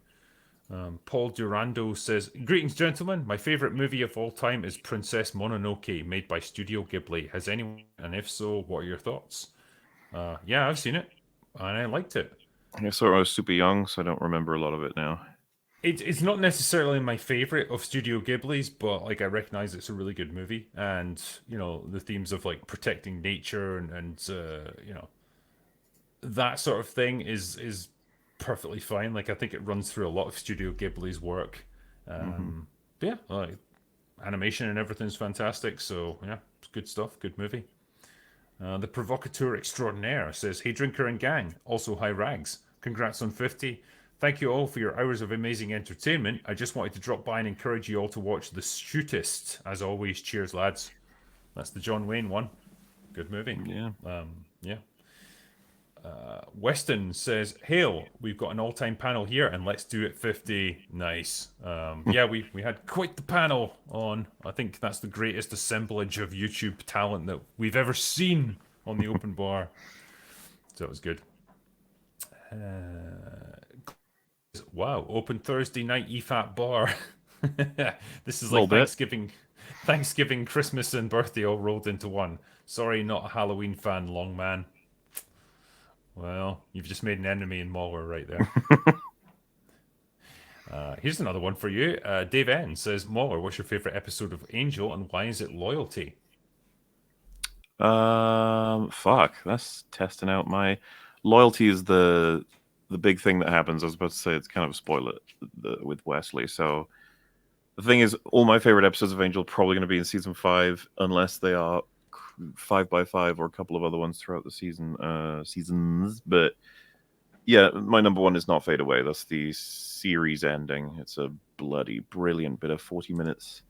[SPEAKER 1] Paul Durando says, greetings, gentlemen. My favorite movie of all time is Princess Mononoke, made by Studio Ghibli. Has anyone, and if so, what are your thoughts? Yeah, I've seen it, and I liked it.
[SPEAKER 2] I saw it when I was super young, so I don't remember a lot of it now.
[SPEAKER 1] It's not necessarily my favorite of Studio Ghibli's, but like I recognize it's a really good movie, and the themes of like protecting nature and that sort of thing is perfectly fine. Like I think it runs through a lot of Studio Ghibli's work.
[SPEAKER 2] Hmm.
[SPEAKER 1] But yeah, like animation and everything's fantastic. So yeah, it's good stuff. Good movie. The provocateur extraordinaire says, "Hey, drinker and gang, also hi rags. Congrats on 50. Thank you all for your hours of amazing entertainment. I just wanted to drop by and encourage you all to watch The Shootist. As always, cheers, lads." That's the John Wayne one. Good movie.
[SPEAKER 2] Yeah.
[SPEAKER 1] Yeah. Weston says, "Hail, we've got an all-time panel here, and let's do it 50." Nice. Yeah, we had quite the panel on. I think that's the greatest assemblage of YouTube talent that we've ever seen on the open bar. So it was good. Wow, open Thursday night EFAT bar. This is
[SPEAKER 2] A
[SPEAKER 1] like
[SPEAKER 2] little bit.
[SPEAKER 1] Thanksgiving, Christmas, and birthday all rolled into one. Sorry, not a Halloween fan, long man. Well, you've just made an enemy in Mauler right there. Here's another one for you. Dave N says, Mauler, what's your favorite episode of Angel and why is it loyalty?
[SPEAKER 2] Fuck. That's testing out my loyalty is the big thing that happens. I was about to say it's kind of a spoiler with Wesley. So the thing is, all my favorite episodes of Angel are probably going to be in season 5, unless they are 5 by 5 or a couple of other ones throughout the seasons. But yeah, my number one is Not Fade Away. That's the series ending. It's a bloody brilliant bit of 40 minutes.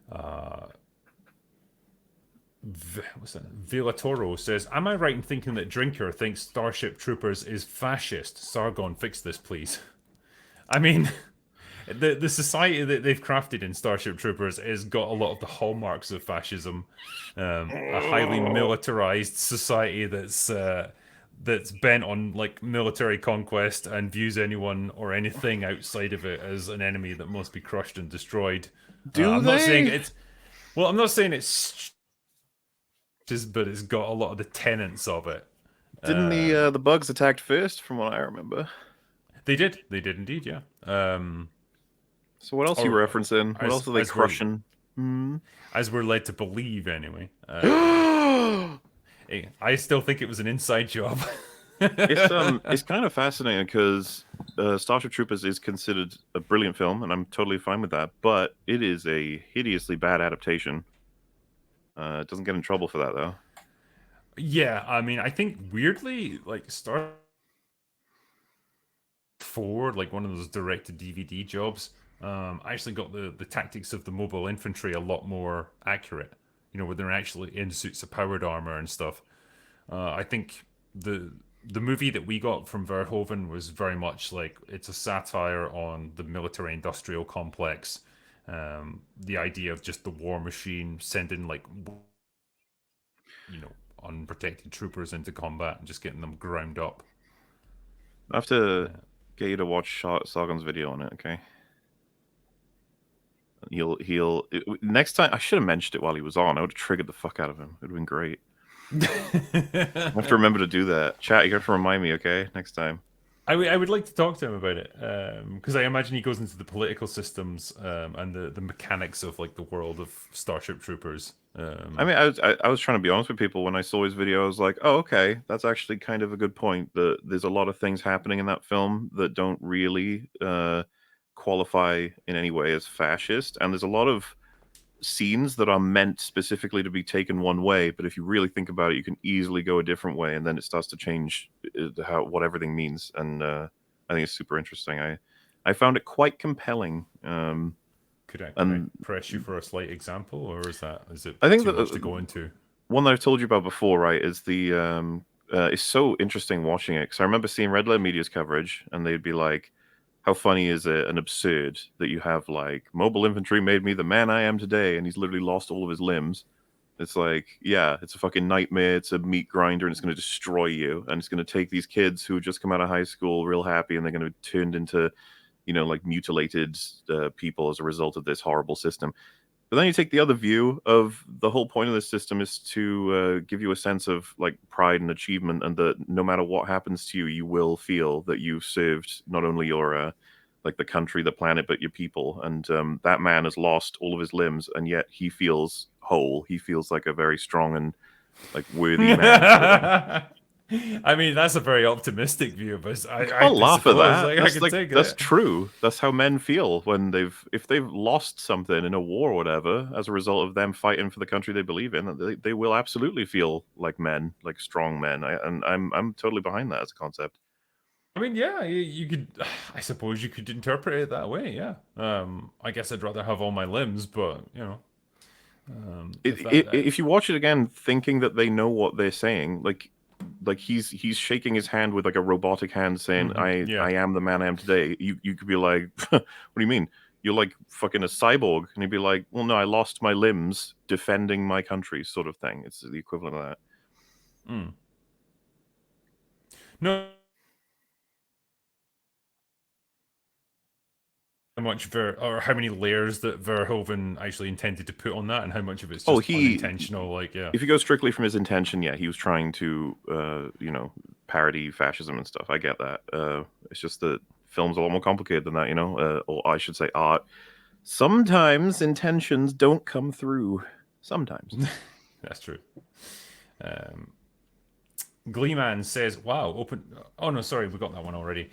[SPEAKER 1] What's that? Villatoro says, am I right in thinking that Drinker thinks Starship Troopers is fascist? Sargon, fix this, please. I mean, the society that they've crafted in Starship Troopers has got a lot of the hallmarks of fascism. A highly militarized society that's bent on like military conquest and views anyone or anything outside of it as an enemy that must be crushed and destroyed.
[SPEAKER 2] Do
[SPEAKER 1] I'm not saying
[SPEAKER 2] they?
[SPEAKER 1] it's well. I'm not saying it's just, but it's got a lot of the tenets of it.
[SPEAKER 2] Didn't the bugs attacked first, from what I remember?
[SPEAKER 1] They did indeed, yeah.
[SPEAKER 2] So what else are you
[SPEAKER 1] Or
[SPEAKER 2] referencing? What else are they
[SPEAKER 1] as we're
[SPEAKER 2] crushing? Hmm.
[SPEAKER 1] led to believe anyway. I still think it was an inside job.
[SPEAKER 2] It's kind of fascinating because Starship Troopers is considered a brilliant film, and I'm totally fine with that. But it is a hideously bad adaptation. It doesn't get in trouble for that though.
[SPEAKER 1] Yeah, I mean, I think weirdly, like Star 4, like one of those direct to DVD jobs, I actually got the tactics of the mobile infantry a lot more accurate. Where they're actually in suits of powered armor and stuff. I think the movie that we got from Verhoeven was very much like it's a satire on the military industrial complex. The idea of just the war machine sending like you know unprotected troopers into combat and just getting them ground up.
[SPEAKER 2] I have to get you to watch Sargon's video on it, okay? He'll next time. I should have mentioned it while he was on. I would have triggered the fuck out of him. It would have been great. I have to remember to do that. Chat, you have to remind me, okay? Next time.
[SPEAKER 1] I would like to talk to him about it because I imagine he goes into the political systems and the mechanics of like the world of Starship Troopers.
[SPEAKER 2] I mean, I was trying to be honest with people when I saw his video. I was like, oh, okay, that's actually kind of a good point. There's a lot of things happening in that film that don't really qualify in any way as fascist, and there's a lot of scenes that are meant specifically to be taken one way, but if you really think about it, you can easily go a different way, and then it starts to change how what everything means. And I think it's super interesting. I found it quite compelling.
[SPEAKER 1] Could I
[SPEAKER 2] And
[SPEAKER 1] press you for a slight example, or is it
[SPEAKER 2] I think
[SPEAKER 1] too
[SPEAKER 2] that
[SPEAKER 1] much to go into?
[SPEAKER 2] one that I've told you about before, right, is the it's so interesting watching it because I remember seeing Red Letter Media's coverage, and they'd be like, "How funny is it and absurd that you have like mobile infantry made me the man I am today, and he's literally lost all of his limbs." It's like, yeah, it's a fucking nightmare. It's a meat grinder, and it's going to destroy you. And it's going to take these kids who just come out of high school real happy, and they're going to be turned into, like mutilated people as a result of this horrible system. But then you take the other view of the whole point of this system is to give you a sense of like pride and achievement, and that no matter what happens to you, you will feel that you've served not only your like the country, the planet, but your people. And that man has lost all of his limbs, and yet he feels whole. He feels like a very strong and like worthy man, sort of thing.
[SPEAKER 1] I mean, that's a very optimistic view, but
[SPEAKER 2] You
[SPEAKER 1] I
[SPEAKER 2] can't laugh at
[SPEAKER 1] suppose
[SPEAKER 2] that.
[SPEAKER 1] like I can take
[SPEAKER 2] That's
[SPEAKER 1] it.
[SPEAKER 2] true. That's how men feel when if they've lost something in a war or whatever as a result of them fighting for the country they believe in. They will absolutely feel like men, like strong men. And I'm totally behind that as a concept.
[SPEAKER 1] I mean, yeah, you could. I suppose you could interpret it that way. Yeah. I guess I'd rather have all my limbs, but if that.
[SPEAKER 2] If you watch it again, thinking that they know what they're saying, like he's shaking his hand with like a robotic hand, saying,
[SPEAKER 1] Yeah.
[SPEAKER 2] "I am the man I am today." You could be like, "What do you mean? You're like fucking a cyborg," and he'd be like, "Well, no, I lost my limbs defending my country," sort of thing. It's the equivalent of that.
[SPEAKER 1] Mm. No. How much or how many layers that Verhoeven actually intended to put on that, and how much of it's
[SPEAKER 2] Oh,
[SPEAKER 1] just unintentional. Like, yeah.
[SPEAKER 2] if you go strictly from his intention, yeah, he was trying to, parody fascism and stuff. I get that. It's just that film's a lot more complicated than that, or I should say art. Sometimes intentions don't come through. Sometimes.
[SPEAKER 1] That's true. Um, Gleeman says, "Wow, open." Oh no, sorry, we got that one already.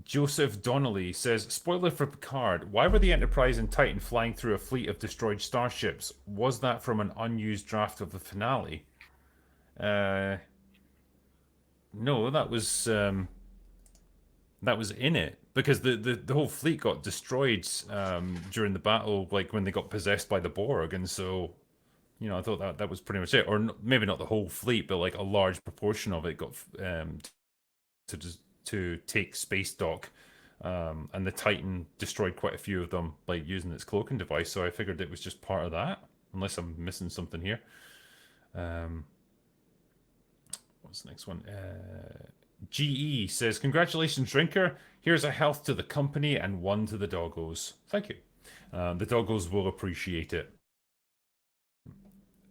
[SPEAKER 1] Joseph Donnelly says, "Spoiler for Picard. Why were the Enterprise and Titan flying through a fleet of destroyed starships? Was that from an unused draft of the finale?" Uh, no, that was in it because the whole fleet got destroyed during the battle, like when they got possessed by the Borg, and so I thought that was pretty much it, or maybe not the whole fleet, but like a large proportion of it got to to take space dock, and the Titan destroyed quite a few of them, like using its cloaking device. So I figured it was just part of that, unless I'm missing something here. Um, what's the next one? GE says, "Congratulations, drinker. Here's a health to the company and one to the doggos." Thank you. The doggos will appreciate it.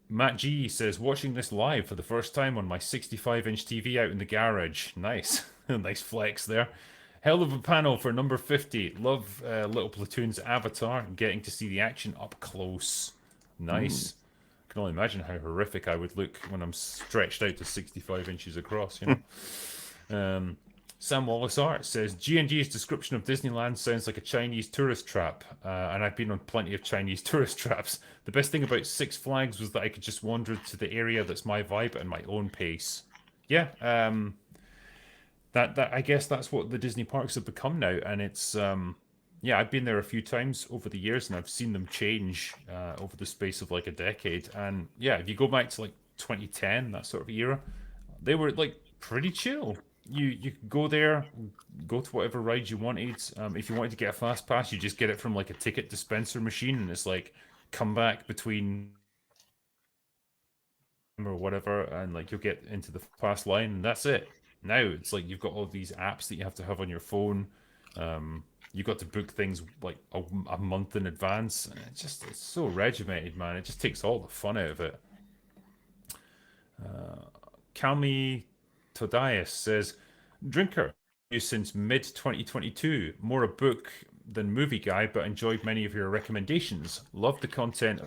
[SPEAKER 1] Matt G says, "Watching this live for the first time on my 65-inch TV out in the garage." Nice. Nice flex there. Hell of a panel for number 50. Love Little Platoon's Avatar. Getting to see the action up close.
[SPEAKER 2] Mm.
[SPEAKER 1] Nice. I can only imagine how horrific I would look when I'm stretched out to 65 inches across. Sam Wallace Art says, "G&G's description of Disneyland sounds like a Chinese tourist trap, and I've been on plenty of Chinese tourist traps. The best thing about Six Flags was that I could just wander to the area that's my vibe at my own pace." Yeah, that I guess that's what the Disney parks have become now, and it's yeah, I've been there a few times over the years, and I've seen them change over the space of like a decade. And yeah, if you go back to like 2010, that sort of era, they were like pretty chill. You could go there, go to whatever ride you wanted. If you wanted to get a fast pass, you just get it from like a ticket dispenser machine, and it's like come back between or whatever, and like you'll get into the fast line, and that's it. Now it's like you've got all these apps that you have to have on your phone. You got to book things like a month in advance. And it's so regimented, man. It just takes all the fun out of it. Kalmi Todias says, "Drinker since mid 2022. More a book than movie guy, but enjoyed many of your recommendations. Loved the content.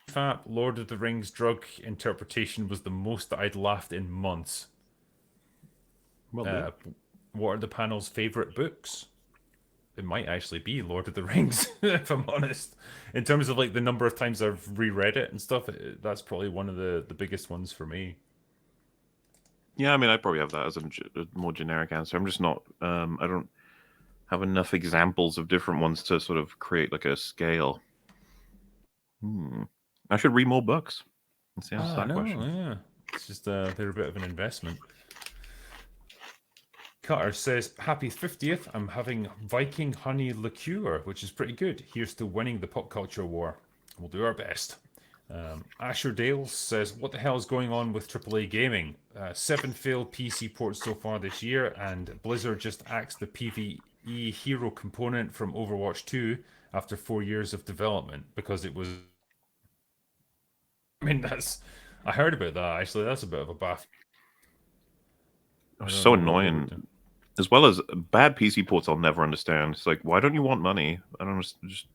[SPEAKER 1] Fat Lord of the Rings drug interpretation was the most that I'd laughed in months.
[SPEAKER 2] Well,
[SPEAKER 1] Uh, what are the panel's favorite books?" it might actually be Lord of the Rings, if I'm honest. In terms of like the number of times I've reread it and stuff, that's probably one of the biggest ones for me.
[SPEAKER 2] Yeah, I mean, I probably have that as a more generic answer. I'm just not. I don't have enough examples of different ones to sort of create like a scale. Hmm. I should read more books. Let's answer
[SPEAKER 1] Ah,
[SPEAKER 2] that
[SPEAKER 1] no,
[SPEAKER 2] question.
[SPEAKER 1] yeah. It's just they're a bit of an investment. Cutter says, Happy 50th. I'm having Viking honey liqueur, which is pretty good. Here's to winning the pop culture war. We'll do our best. Asher Dale says, What the hell is going on with AAA gaming? 7 failed PC ports so far this year, and Blizzard just axed the PvE hero component from Overwatch 2 after 4 years of development because it was. I mean, that's. I heard about that actually. That's a bit of a baff.
[SPEAKER 2] Oh,
[SPEAKER 1] I don't
[SPEAKER 2] so
[SPEAKER 1] know what they were
[SPEAKER 2] annoying.
[SPEAKER 1] doing.
[SPEAKER 2] As well as bad PC ports, I'll never understand. It's like, why don't you want money? I don't just just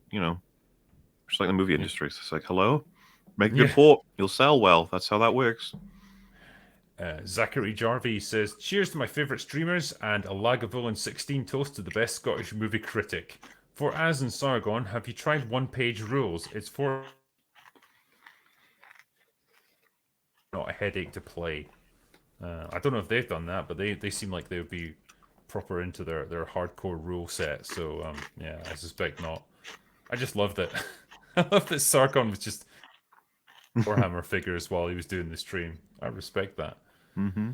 [SPEAKER 2] like the movie
[SPEAKER 1] Yeah.
[SPEAKER 2] industry. It's like, hello, make a good
[SPEAKER 1] Yeah.
[SPEAKER 2] port, you'll sell well. That's how that works.
[SPEAKER 1] Zachary Jarvie says, Cheers to my favourite streamers and a Lagavulin 16 toast to the best Scottish movie critic. For Az and Sargon, have you tried one page rules? It's for not a headache to play. I don't know if they've done that, but they seem like they would be proper into their hardcore rule set. So yeah, I suspect not. I just loved it. I love that Sargon was just Warhammer figures while he was doing the stream. I respect that.
[SPEAKER 2] Mm-hmm.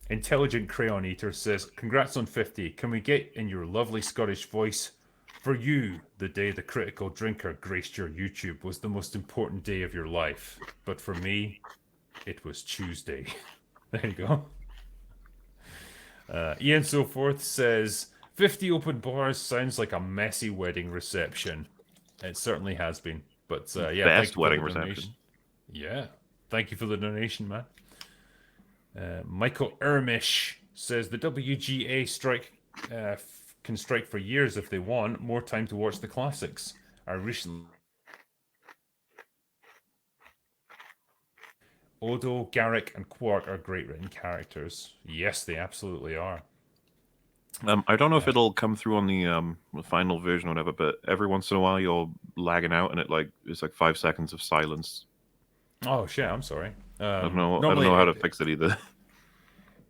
[SPEAKER 1] Intelligent Crayon Eater says, Congrats on 50. Can we get in your lovely Scottish voice? For you, the day the critical drinker graced your YouTube was the most important day of your life. But for me, it was Tuesday. There you go. Ian So Forth says, 50 open bars sounds like a messy wedding reception. It certainly has been. But yeah, thank
[SPEAKER 2] Best
[SPEAKER 1] you for the
[SPEAKER 2] wedding
[SPEAKER 1] donation.
[SPEAKER 2] reception.
[SPEAKER 1] Yeah. Thank you for the donation, man. Michael Ermish says the WGA strike can strike for years if they want more time to watch the classics. I recently Odo, Garrick, and Quark are great written characters. Yes, they absolutely are.
[SPEAKER 2] I don't know if
[SPEAKER 1] Uh,
[SPEAKER 2] it'll come through on the final version or whatever, but every once in a while you're lagging out and it's like 5 seconds of silence.
[SPEAKER 1] oh shit, I'm sorry.
[SPEAKER 2] I don't know. I don't
[SPEAKER 1] Normally,
[SPEAKER 2] know how to fix it either.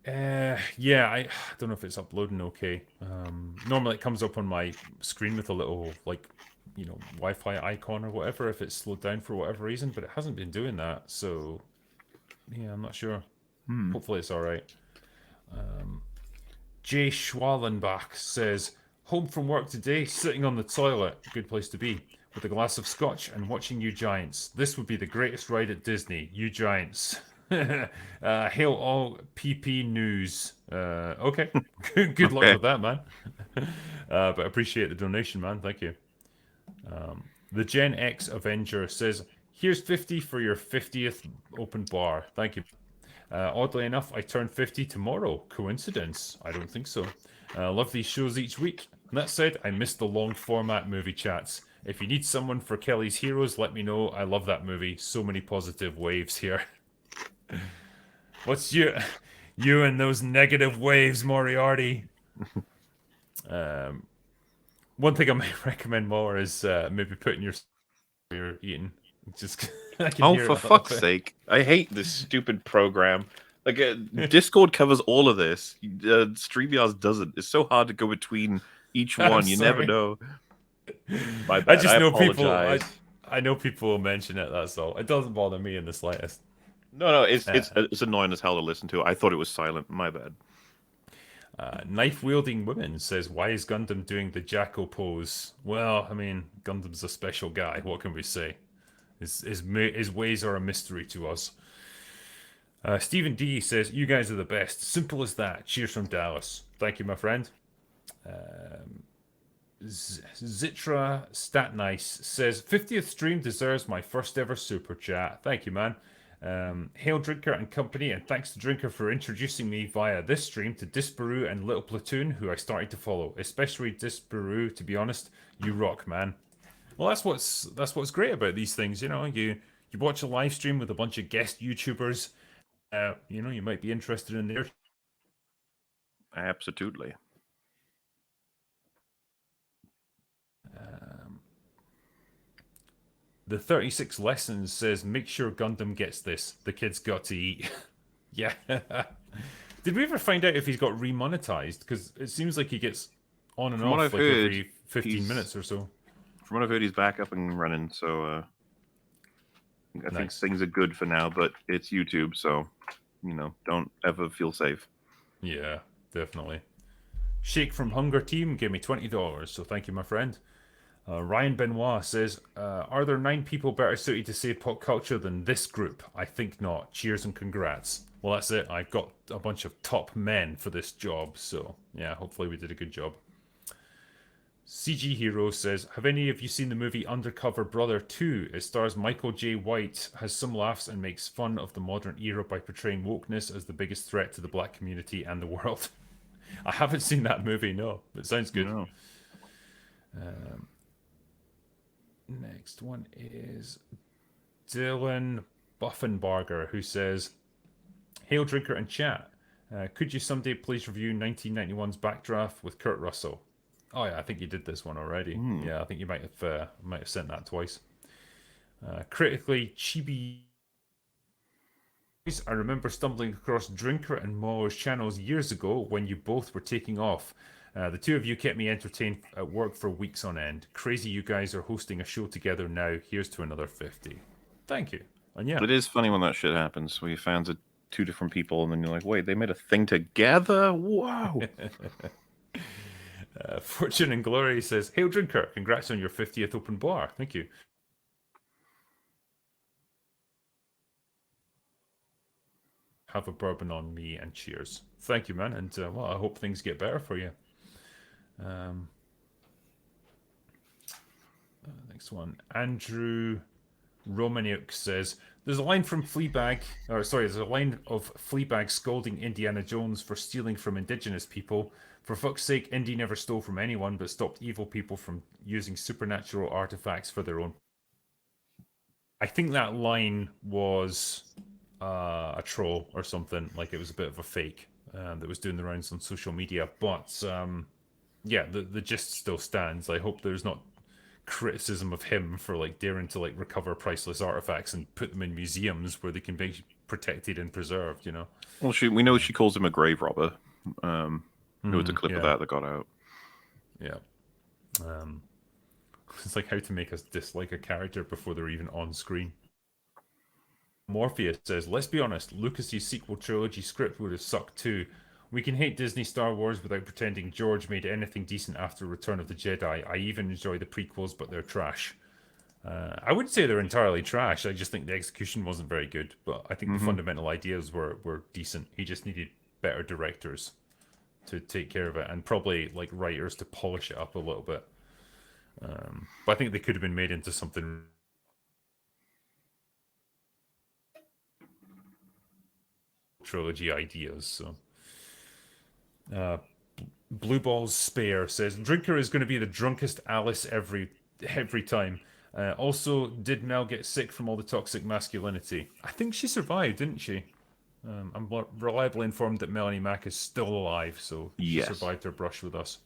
[SPEAKER 1] yeah, I don't know if it's uploading okay. Normally, it comes up on my screen with a little like Wi-Fi icon or whatever if it's slowed down for whatever reason, but it hasn't been doing that. So yeah, I'm not sure.
[SPEAKER 2] Hmm.
[SPEAKER 1] Hopefully, it's all right. Jay Schwallenbach says, Home from work today, sitting on the toilet, good place to be, with a glass of scotch and watching You Giants. This would be the greatest ride at Disney. You Giants. Hail all PP news. Okay. Good luck
[SPEAKER 2] Okay.
[SPEAKER 1] with that, man. But I appreciate the donation, man. Thank you. The Gen X Avenger says, Here's 50 for your 50th open bar. Thank you. Oddly enough, I turn 50 tomorrow. Coincidence? I don't think so. Love these shows each week. That said, I miss the long format movie chats. If you need someone for Kelly's Heroes, let me know. I love that movie. So many positive waves here. What's you and those negative waves, Moriarty? One thing I might recommend more is maybe putting your you're eating. Just I can
[SPEAKER 2] Oh,
[SPEAKER 1] hear
[SPEAKER 2] for
[SPEAKER 1] it a little
[SPEAKER 2] fuck's sake! I hate this stupid program. Like
[SPEAKER 1] bit.
[SPEAKER 2] Discord covers all of this. StreamYard doesn't. It's so hard to go between each
[SPEAKER 1] I'm
[SPEAKER 2] one. You never
[SPEAKER 1] sorry.
[SPEAKER 2] know. My
[SPEAKER 1] I
[SPEAKER 2] bad. I
[SPEAKER 1] just know people. I
[SPEAKER 2] apologize.
[SPEAKER 1] I know people will mention it. That's all. It doesn't bother me in the slightest.
[SPEAKER 2] No, no, it's
[SPEAKER 1] Uh,
[SPEAKER 2] it's it's annoying as hell to listen to. I thought it was silent. My bad.
[SPEAKER 1] Knife wielding woman says, "Why is Gundam doing the Jacko pose?" Well, I mean, Gundam's a special guy. What can we say? His ways are a mystery to us. Stephen D says, "You guys are the best. Simple as that. Cheers from Dallas. Thank you, my friend." Zitra Statnice says 50th stream deserves my first ever super chat. Thank you, man. Hail Drinker and company, and thanks to Drinker for introducing me via this stream to Disparu and Little Platoon, who I started to follow. Especially Disparu, to be honest. You rock, man. Well, that's what's great about these things. You watch a live stream with a bunch of guest YouTubers. You might be interested in their.
[SPEAKER 2] Absolutely.
[SPEAKER 1] The 36 Lessons says, make sure Gundam gets this. The kid's got to eat. Yeah. Did we ever find out if he's got remonetized? Because it seems like he gets on and
[SPEAKER 2] From what
[SPEAKER 1] off
[SPEAKER 2] I've
[SPEAKER 1] like
[SPEAKER 2] heard,
[SPEAKER 1] every 15
[SPEAKER 2] he's
[SPEAKER 1] minutes or so.
[SPEAKER 2] back up and running. So I think
[SPEAKER 1] Nice.
[SPEAKER 2] things are good for now. But it's YouTube, so don't ever feel safe.
[SPEAKER 1] Yeah, definitely. Shake from Hunger Team gave me $20, so thank you, my friend. Ryan Benoit says, are there 9 people better suited to save pop culture than this group? I think not. Cheers and congrats. Well, that's it. I've got a bunch of top men for this job, so yeah, hopefully we did a good job. CG Hero says, have any of you seen the movie Undercover Brother 2? It stars Michael J. White, has some laughs, and makes fun of the modern era by portraying wokeness as the biggest threat to the black community and the world. I haven't seen that movie, no. It sounds good.
[SPEAKER 2] No.
[SPEAKER 1] Next one is Dylan Buffenbarger, who says, Hail Drinker and Chat. Could you someday please review 1991's Backdraft with Kurt Russell? Oh yeah, I think you did this one already.
[SPEAKER 2] Mm.
[SPEAKER 1] Yeah, I think you might have sent that twice. Critically chibi. I remember stumbling across Drinker and Mauler's channels years ago when you both were taking off. The two of you kept me entertained at work for weeks on end. Crazy you guys are hosting a show together now. Here's to another 50. Thank you. And yeah.
[SPEAKER 2] It is funny when that shit happens, where you fans are two different people, and then you're like, wait, they made a thing together? Whoa.
[SPEAKER 1] Fortune and Glory says, Hail Drinker, congrats on your 50th open bar. Thank you. Have a bourbon on me and cheers. Thank you, man. And well, I hope things get better for you. Next one. Andrew Romaniuk says, there's a line from Fleabag, there's a line of Fleabag scolding Indiana Jones for stealing from indigenous people. For fuck's sake, Indy never stole from anyone, but stopped evil people from using supernatural artifacts for their own. I think that line was a troll or something, like it was a bit of a fake that was doing the rounds on social media. But yeah, the gist still stands. I hope there's not criticism of him for like daring to like recover priceless artifacts and put them in museums where they can be protected and preserved.
[SPEAKER 2] Well, we know she calls him a grave robber. There was a clip of that got out.
[SPEAKER 1] Yeah. It's like how to make us dislike a character before they're even on screen. Morpheus says, let's be honest, Lucas's sequel trilogy script would have sucked too. We can hate Disney Star Wars without pretending George made anything decent after Return of the Jedi. I even enjoy the prequels, but they're trash. I wouldn't say they're entirely trash. I just think the execution wasn't very good. But I think the fundamental ideas were decent. He just needed better directors to take care of it, and probably like writers to polish it up a little bit. But I think they could have been made into something. Trilogy ideas. So, Blue Balls Spare says Drinker is going to be the drunkest Alice every time. Also, did Mel get sick from all the toxic masculinity? I think she survived, didn't she? I'm reliably informed that Melanie Mack is still alive, so she survived her brush with us.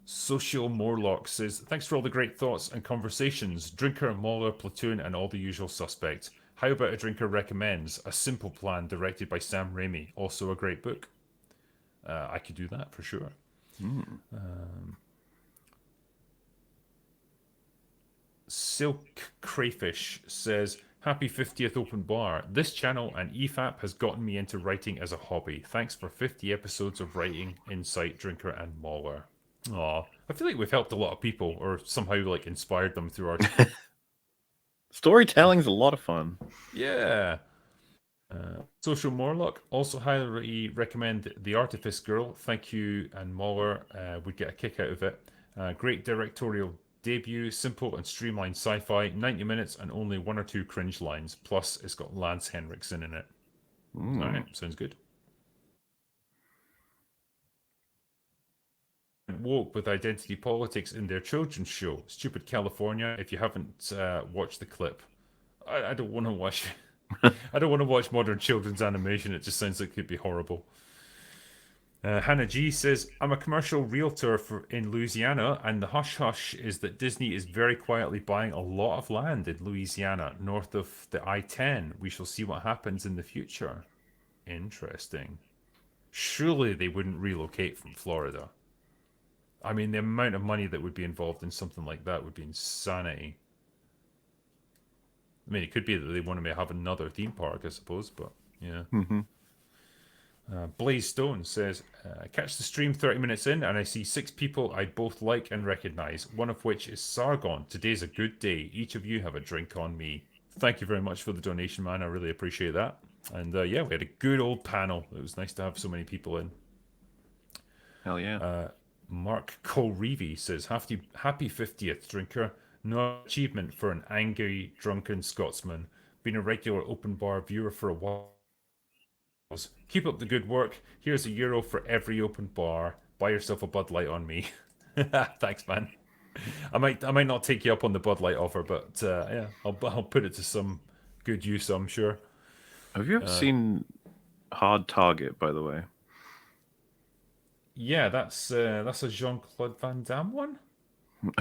[SPEAKER 1] Social Morlock says, thanks for all the great thoughts and conversations. Drinker, Mauler, Platoon, and all the usual suspects. How about a Drinker Recommends? A Simple Plan, directed by Sam Raimi. Also a great book. I could do that for sure. Silk Crayfish says, happy 50th open bar. This channel and EFAP has gotten me into writing as a hobby. Thanks for 50 episodes of writing, insight, Drinker, and Mauler. Aw, I feel like we've helped a lot of people, or somehow like inspired them through our
[SPEAKER 2] Storytelling's a lot of fun.
[SPEAKER 1] Yeah. Social Morlock, also highly recommend The Artifice Girl. Thank you, and Mauler would get a kick out of it. Great directorial debut, simple and streamlined sci-fi, 90 minutes and only 1 or 2 cringe lines. Plus, it's got Lance Henriksen in it. All right, sounds good. Woke with identity politics in their children's show, Stupid California. If you haven't watched the clip, I don't want to watch. I don't want to watch modern children's animation. It just sounds like it could be horrible. Hannah G says, I'm a commercial realtor in Louisiana, and the hush hush is that Disney is very quietly buying a lot of land in Louisiana, north of the I 10. We shall see what happens in the future. Interesting. Surely they wouldn't relocate from Florida. I mean, the amount of money that would be involved in something like that would be insanity. I mean, it could be that they want to have another theme park, I suppose, but yeah.
[SPEAKER 2] Hmm.
[SPEAKER 1] Blaze Stone says, I catch the stream 30 minutes in and I see six people I both like and recognize, one of which is Sargon. Today's a good day. Each of you have a drink on me. Thank you very much for the donation, man. I really appreciate that. And yeah, we had a good old panel. It was nice to have so many people in.
[SPEAKER 2] Hell yeah.
[SPEAKER 1] Mark Colreevy says, happy 50th, drinker. No achievement for an angry, drunken Scotsman. Been a regular open bar viewer for a while. Keep up the good work. Here's €1 for every open bar. Buy yourself a Bud Light on me. Thanks, man. I might not take you up on the Bud Light offer, but yeah, I'll put it to some good use, I'm sure.
[SPEAKER 2] Have you ever seen Hard Target, by the way?
[SPEAKER 1] Yeah, that's a Jean Claude Van Damme one.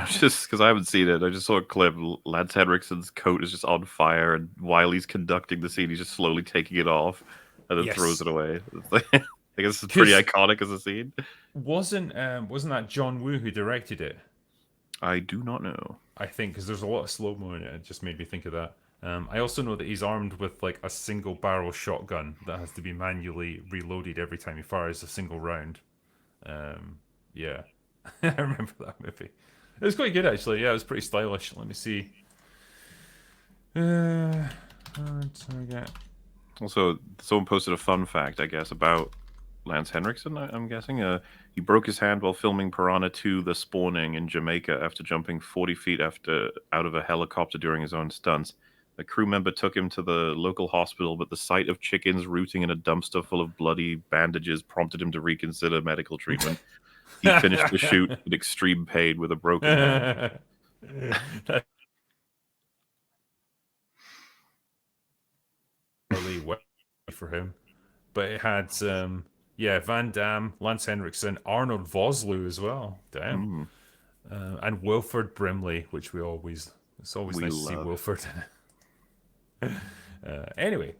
[SPEAKER 2] Just because I haven't seen it, I just saw a clip. Lance Henriksen's coat is just on fire, and while he's conducting the scene, he's just slowly taking it off and then throws
[SPEAKER 1] Yes,
[SPEAKER 2] it away. It's like, I guess it's pretty
[SPEAKER 1] because
[SPEAKER 2] iconic as a scene.
[SPEAKER 1] wasn't that John Woo who directed it?
[SPEAKER 2] I do not know.
[SPEAKER 1] I think because there's a lot of slow mo in it. It just made me think of that. I also know that he's armed with like a single barrel shotgun that has to be manually reloaded every time he fires a single round. Yeah, I remember that movie. It was quite good actually. Yeah, it was pretty stylish. Let me see. Target.
[SPEAKER 2] Also, someone posted a fun fact, I guess, about Lance Henriksen, I'm guessing. He broke his hand while filming Piranha 2 The Spawning in Jamaica after jumping 40 feet out of a helicopter during his own stunts. A crew member took him to the local hospital, but the sight of chickens rooting in a dumpster full of bloody bandages prompted him to reconsider medical treatment. He finished the shoot in extreme pain with a broken hand.
[SPEAKER 1] That's early way for him, but it had yeah, Van Damme, Lance Henriksen, Arnold Vosloo as well. Damn.
[SPEAKER 2] Mm,
[SPEAKER 1] And Wilford Brimley, which it's always
[SPEAKER 2] we
[SPEAKER 1] nice to see
[SPEAKER 2] love.
[SPEAKER 1] Wilford. Anyway,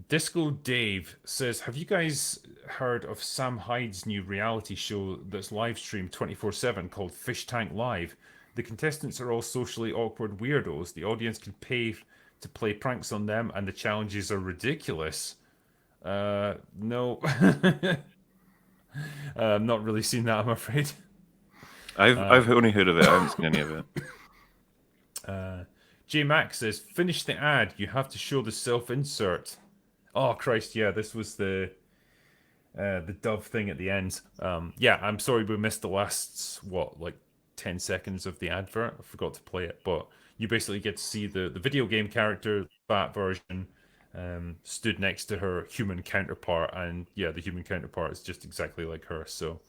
[SPEAKER 1] Disco Dave says, have you guys heard of Sam Hyde's new reality show that's live streamed 24/7 called Fish Tank Live? The contestants are all socially awkward weirdos. The audience can pay to play pranks on them, and the challenges are ridiculous. No. I'm not really seen that, I'm afraid.
[SPEAKER 2] I've only heard of it. I haven't seen any of it.
[SPEAKER 1] J Max says, finish the ad. You have to show the self insert. Oh Christ, yeah, this was the dove thing at the end. Yeah, I'm sorry we missed the last like 10 seconds of the advert. I forgot to play it, but you basically get to see the video game character, that version, stood next to her human counterpart, and yeah, the human counterpart is just exactly like her. So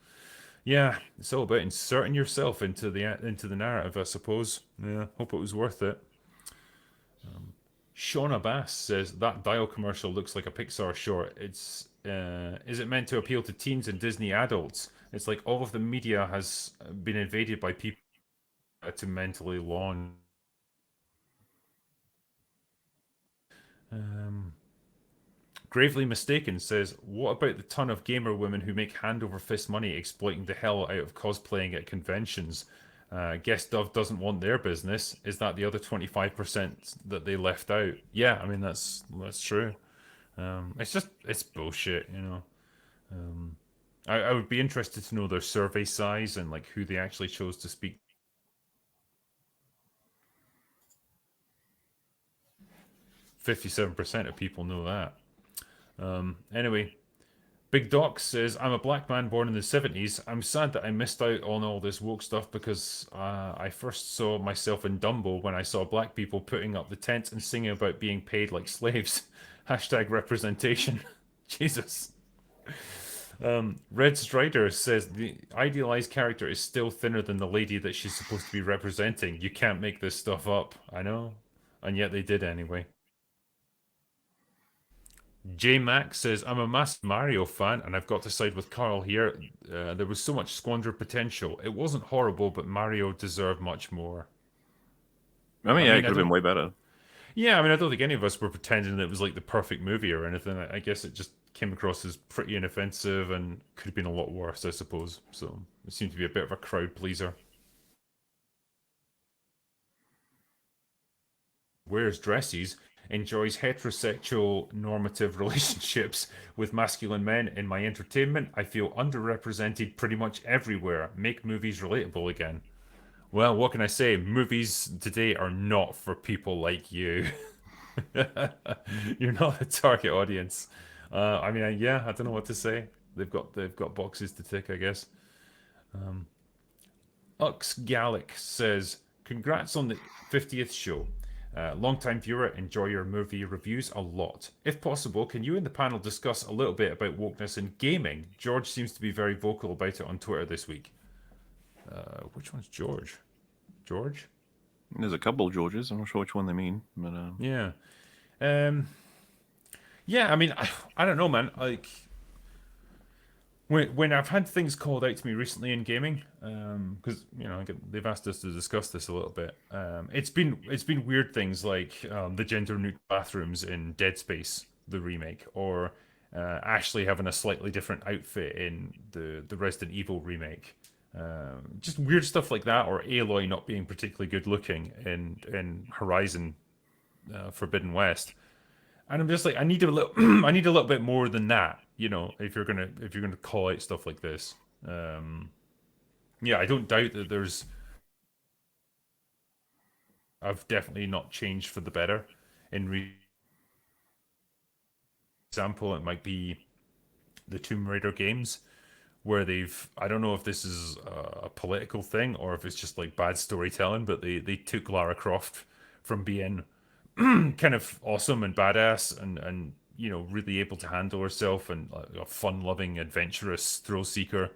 [SPEAKER 1] yeah, it's all about inserting yourself into the narrative, I suppose. Yeah, hope it was worth it. Shauna Bass says that Dial commercial looks like a Pixar short. Is it meant to appeal to teens and Disney adults? It's like all of the media has been invaded by people to mentally launch. Um, Gravely Mistaken says, what about the ton of gamer women who make hand over fist money exploiting the hell out of cosplaying at conventions? Guess Dove doesn't want their business. Is that the other 25% that they left out? Yeah, I mean that's true. It's bullshit, you know. I would be interested to know their survey size and like who they actually chose to speak. 57% of people know that. Anyway, Big Doc says, I'm a black man born in the 70s. I'm sad that I missed out on all this woke stuff because I first saw myself in Dumbo when I saw black people putting up the tent and singing about being paid like slaves. Hashtag representation. Jesus. Red Strider says the idealized character is still thinner than the lady that she's supposed to be representing. You can't make this stuff up. I know. And yet they did anyway. J Max says, I'm a massive Mario fan, and I've got to side with Carl here. There was so much squandered potential. It wasn't horrible, but Mario deserved much more.
[SPEAKER 2] I mean,
[SPEAKER 1] I
[SPEAKER 2] yeah, it
[SPEAKER 1] mean,
[SPEAKER 2] could
[SPEAKER 1] I
[SPEAKER 2] have been
[SPEAKER 1] don't.
[SPEAKER 2] way better.
[SPEAKER 1] Yeah, I mean, I don't think any of us were pretending that it was like the perfect movie or anything. I guess it just came across as pretty inoffensive and could have been a lot worse, I suppose. So it seemed to be a bit of a crowd pleaser. Wears dresses, enjoys heterosexual normative relationships with masculine men in my entertainment. I feel underrepresented pretty much everywhere. Make movies relatable again. Well, what can I say? Movies today are not for people like you. You're not the target audience. I mean, yeah, I don't know what to say. They've got boxes to tick, I guess. Ux Gallic says, "Congrats on the 50th show. Long-time viewer, enjoy your movie reviews a lot. If possible, can you and the panel discuss a little bit about wokeness in gaming? George seems to be very vocal about it on Twitter this week." Which one's George? George?
[SPEAKER 2] There's a couple of Georges. I'm not sure which one they mean, but
[SPEAKER 1] Yeah. Um, yeah, I mean, I don't know, man. Like, when I've had things called out to me recently in gaming, because they've asked us to discuss this a little bit. It's been weird things like the gender neutral bathrooms in Dead Space, the remake, or Ashley having a slightly different outfit in the Resident Evil remake. Just weird stuff like that, or Aloy not being particularly good looking in Horizon Forbidden West. And I'm just like, I need a little, I need a little bit more than that, if you're gonna call out stuff like this. Um, yeah, I don't doubt that I've definitely not changed for the better. In example, it might be the Tomb Raider games where I don't know if this is a political thing or if it's just like bad storytelling, but they took Lara Croft from being kind of awesome and badass and really able to handle herself and a fun-loving, adventurous thrill seeker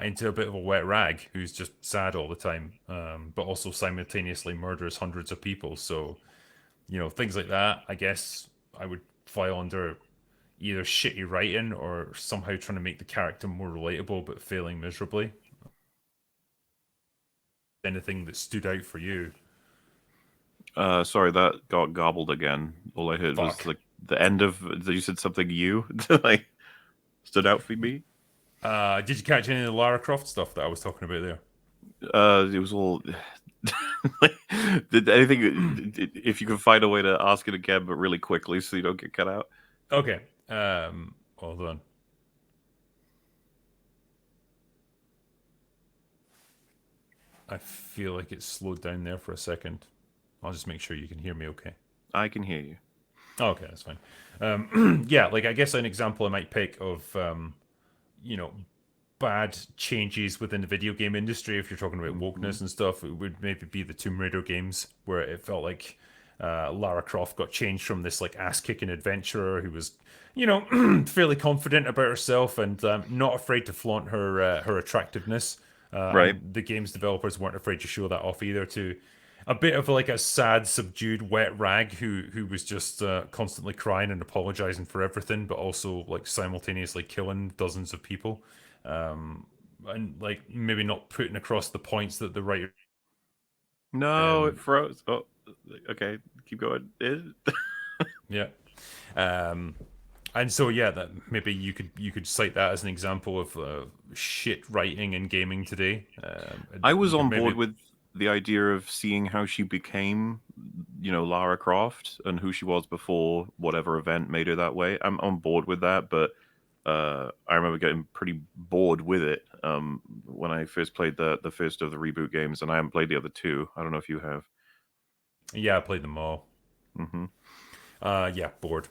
[SPEAKER 1] into a bit of a wet rag who's just sad all the time, but also simultaneously murders hundreds of people. So things like that. I guess I would file under either shitty writing or somehow trying to make the character more relatable but failing miserably. Anything that stood out for you?
[SPEAKER 2] sorry, that got gobbled again. All I heard was
[SPEAKER 1] Fuck.
[SPEAKER 2] like the end of. You said something you like stood out for me.
[SPEAKER 1] Did you catch any of the Lara Croft stuff that I was talking about there?
[SPEAKER 2] It was all. Did anything? If you can find a way to ask it again, but really quickly, so you don't get cut out.
[SPEAKER 1] Okay. Hold on. I feel like it slowed down there for a second. I'll just make sure you can hear me okay.
[SPEAKER 2] I can hear you.
[SPEAKER 1] Oh, okay, that's fine. Yeah, like I guess an example I might pick of you know, bad changes within the video game industry, if you're talking about
[SPEAKER 2] Hmm.
[SPEAKER 1] wokeness and stuff, it would maybe be the Tomb Raider games, where it felt like Lara Croft got changed from this like ass kicking adventurer who was, fairly confident about herself and not afraid to flaunt her attractiveness.
[SPEAKER 2] Right.
[SPEAKER 1] And the game's developers weren't afraid to show that off either. To a bit of like a sad, subdued, wet rag who was just constantly crying and apologizing for everything, but also like simultaneously killing dozens of people, and like maybe not putting across the points that the writer.
[SPEAKER 2] No, it
[SPEAKER 1] Um,
[SPEAKER 2] froze. Oh, okay. Keep going.
[SPEAKER 1] yeah. Um, and so yeah, that maybe you could cite that as an example of shit writing in gaming today.
[SPEAKER 2] I was
[SPEAKER 1] You could
[SPEAKER 2] on board
[SPEAKER 1] maybe.
[SPEAKER 2] with the idea of seeing how she became, Lara Croft and who she was before whatever event made her that way. I'm on board with that, but I remember getting pretty bored with it when I first played the first of the reboot games, and I haven't played the other two. I don't know if you have.
[SPEAKER 1] Yeah, I played them all.
[SPEAKER 2] Hmm.
[SPEAKER 1] Yeah, bored.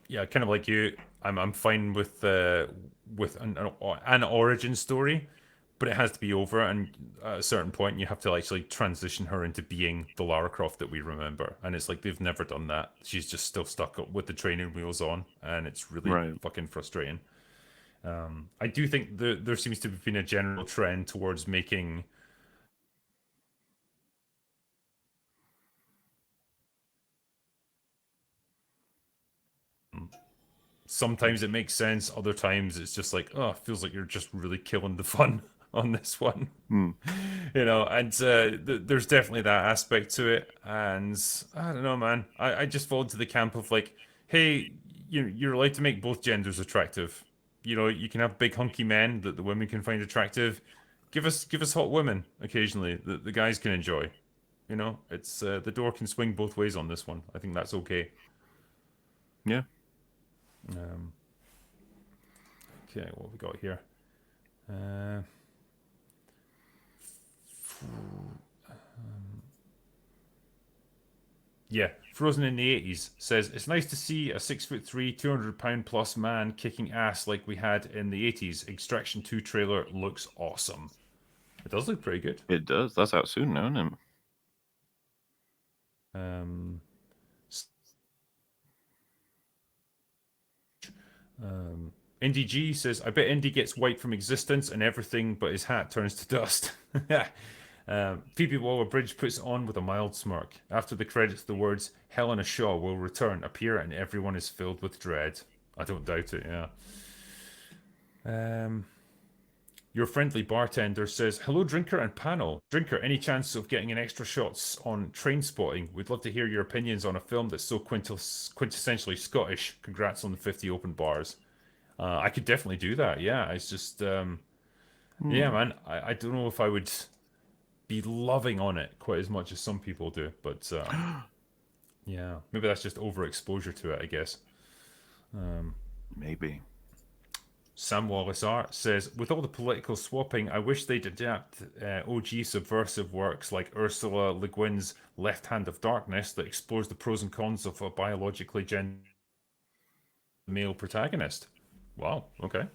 [SPEAKER 1] Yeah, kind of like you. I'm fine with an origin story, but it has to be over. And at a certain point, you have to actually transition her into being the Lara Croft that we remember. And it's like they've never done that. She's just still stuck up with the training wheels on, and it's really
[SPEAKER 2] Right.
[SPEAKER 1] fucking frustrating. I do think there seems to have been a general trend towards making sometimes it makes sense. Other times it's just like, oh, it feels like you're just really killing the fun on this one.
[SPEAKER 2] Hmm.
[SPEAKER 1] And there's definitely that aspect to it. And I don't know, man. I just fall into the camp of like, hey, you're allowed to make both genders attractive. You can have big hunky men that the women can find attractive. Give us hot women occasionally that the guys can enjoy. It's the door can swing both ways on this one. I think that's okay.
[SPEAKER 2] Yeah.
[SPEAKER 1] Um, okay, what have we got here? Uh, Yeah, Frozen in the 80s says it's nice to see a 6'3", 200-pound plus man kicking ass like we had in the 80s. Extraction 2 trailer looks awesome. It does look pretty good.
[SPEAKER 2] It does. That's out soon now, isn't it?
[SPEAKER 1] Um, Indy G says, I bet Indy gets wiped from existence and everything but his hat turns to dust. Phoebe Waller-Bridge puts it on with a mild smirk. After the credits, the words Helena Shaw will return appear and everyone is filled with dread. I don't doubt it, yeah. Your friendly bartender says, hello, drinker and panel. Drinker, any chance of getting an extra shots on Train Spotting? We'd love to hear your opinions on a film that's so quintessentially Scottish. Congrats on the 50 open bars. I could definitely do that, yeah. It's just, yeah,
[SPEAKER 2] Hmm.
[SPEAKER 1] man. I don't know if I would be loving on it quite as much as some people do, but yeah, maybe that's just overexposure to it, I guess.
[SPEAKER 2] Maybe.
[SPEAKER 1] Sam Wallace Art says, with all the political swapping, I wish they'd adapt OG subversive works like Ursula Le Guin's Left Hand of Darkness that explores the pros and cons of a biologically gendered male protagonist. Wow, okay.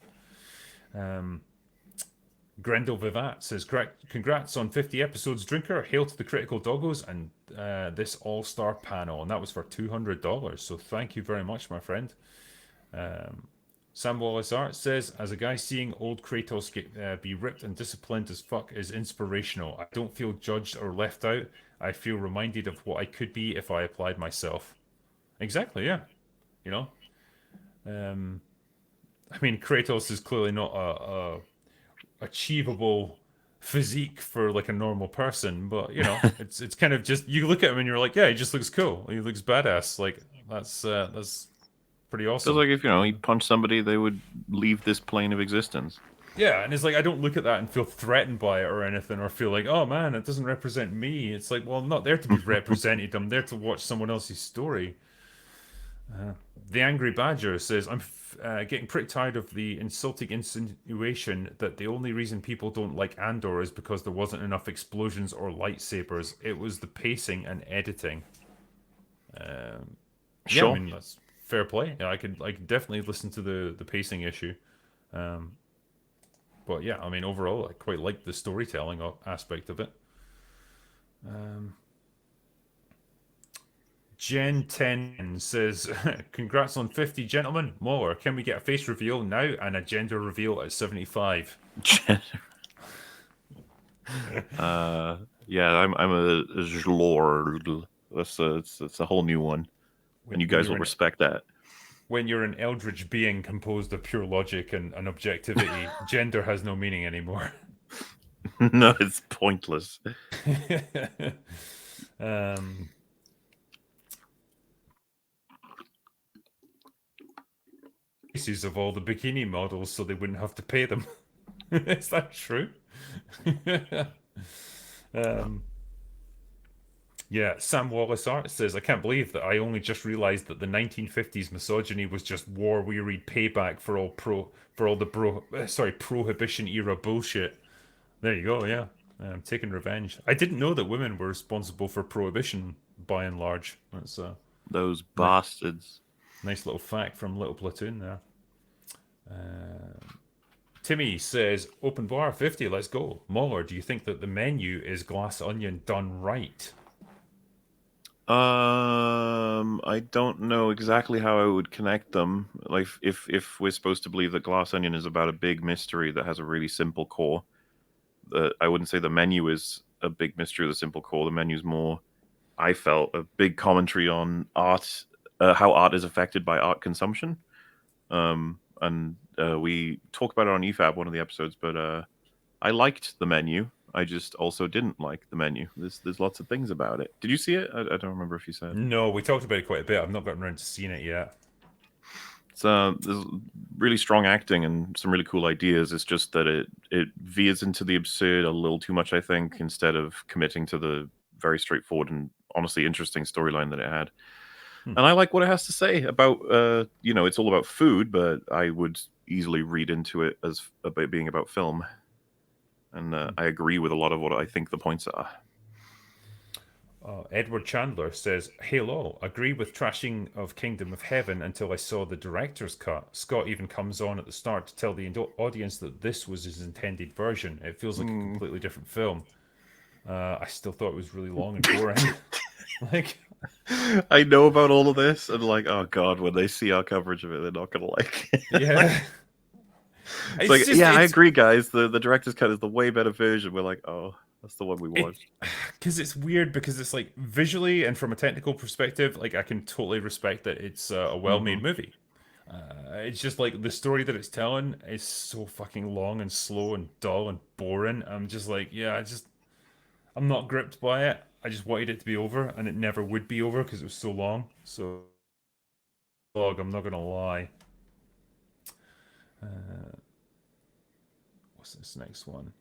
[SPEAKER 1] Grendel Vivat says, congrats on 50 episodes, Drinker. Hail to the Critical Doggos and this all-star panel. And that was for $200. So thank you very much, my friend. Sam Wallace Art says, as a guy seeing old Kratos be ripped and disciplined as fuck is inspirational. I don't feel judged or left out. I feel reminded of what I could be if I applied myself. Exactly, yeah. You know? I mean, Kratos is clearly not a achievable physique for like a normal person, but it's kind of just you look at him and you're like, yeah, he just looks cool. He looks badass. Like that's pretty
[SPEAKER 2] Feels
[SPEAKER 1] awesome.
[SPEAKER 2] like if he punched somebody, they would leave this plane of existence.
[SPEAKER 1] Yeah, and it's like I don't look at that and feel threatened by it or anything, or feel like, oh man, it doesn't represent me. It's like, well, I'm not there to be represented. I'm there to watch someone else's story. The Angry Badger says, I'm getting pretty tired of the insulting insinuation that the only reason people don't like Andor is because there wasn't enough explosions or lightsabers. It was the pacing and editing. Yeah, I
[SPEAKER 2] Sure.
[SPEAKER 1] mean that's fair play. Yeah, I could definitely listen to the pacing issue. But yeah, I mean overall, I quite like the storytelling aspect of it. Gen 10 says, congrats on 50, gentlemen. More. Can we get a face reveal now and a gender reveal at 75?
[SPEAKER 2] Yeah, I'm a Zlord. That's a whole new one, and
[SPEAKER 1] When,
[SPEAKER 2] you
[SPEAKER 1] when
[SPEAKER 2] guys
[SPEAKER 1] you're
[SPEAKER 2] will
[SPEAKER 1] an
[SPEAKER 2] respect that.
[SPEAKER 1] when you're an eldritch being composed of pure logic and objectivity, gender has no meaning anymore.
[SPEAKER 2] No, it's pointless.
[SPEAKER 1] um, Faces of all the bikini models so they wouldn't have to pay them. Is that true? um, Yeah, Sam Wallace Art says, I can't believe that I only just realized that the 1950s misogyny was just war-wearied payback for all the prohibition era bullshit. There you go, yeah. Taking revenge. I didn't know that women were responsible for prohibition by and large. That's a
[SPEAKER 2] Those
[SPEAKER 1] ni-
[SPEAKER 2] bastards.
[SPEAKER 1] nice little fact from Little Platoon there. Timmy says, open bar 50, let's go. Mauler, do you think that the menu is glass onion done right?
[SPEAKER 2] I don't know exactly how I would connect them. Like, if we're supposed to believe that Glass Onion is about a big mystery that has a really simple core, I wouldn't say the menu is a big mystery with a simple core. The menu's more, I felt, a big commentary on art, how art is affected by art consumption. and we talk about it on EFAB, one of the episodes. But I liked the menu. I just also didn't like the menu. There's lots of things about it. Did you see it? I don't remember if you said.
[SPEAKER 1] No, we talked about it quite a bit. I've not gotten around to seeing it yet.
[SPEAKER 2] It's there's really strong acting and some really cool ideas. It's just that it veers into the absurd a little too much, I think, instead of committing to the very straightforward and honestly interesting storyline that it had. And I like what it has to say about it's all about food, but I would easily read into it as about being about film. And I agree with a lot of what I think the points are.
[SPEAKER 1] Edward Chandler says, "Hello, agree with trashing of Kingdom of Heaven until I saw the director's cut. Scott even comes on at the start to tell the audience that this was his intended version. It feels like a completely different film. I still thought it was really long and boring." Like,
[SPEAKER 2] I know about all of this, and like, oh god, when they see our coverage of it, they're not gonna like it.
[SPEAKER 1] yeah.
[SPEAKER 2] It's like, yeah, I agree, guys. The director's cut is the way better version. We're like, oh, that's the one we watched.
[SPEAKER 1] Because it's weird because it's like visually and from a technical perspective, like I can totally respect that it's a well-made movie. It's just like the story that it's telling is so fucking long and slow and dull and boring. I'm just like, yeah, I'm not gripped by it. I just wanted it to be over, and it never would be over because it was so long. So, I'm not gonna lie. What's this next one?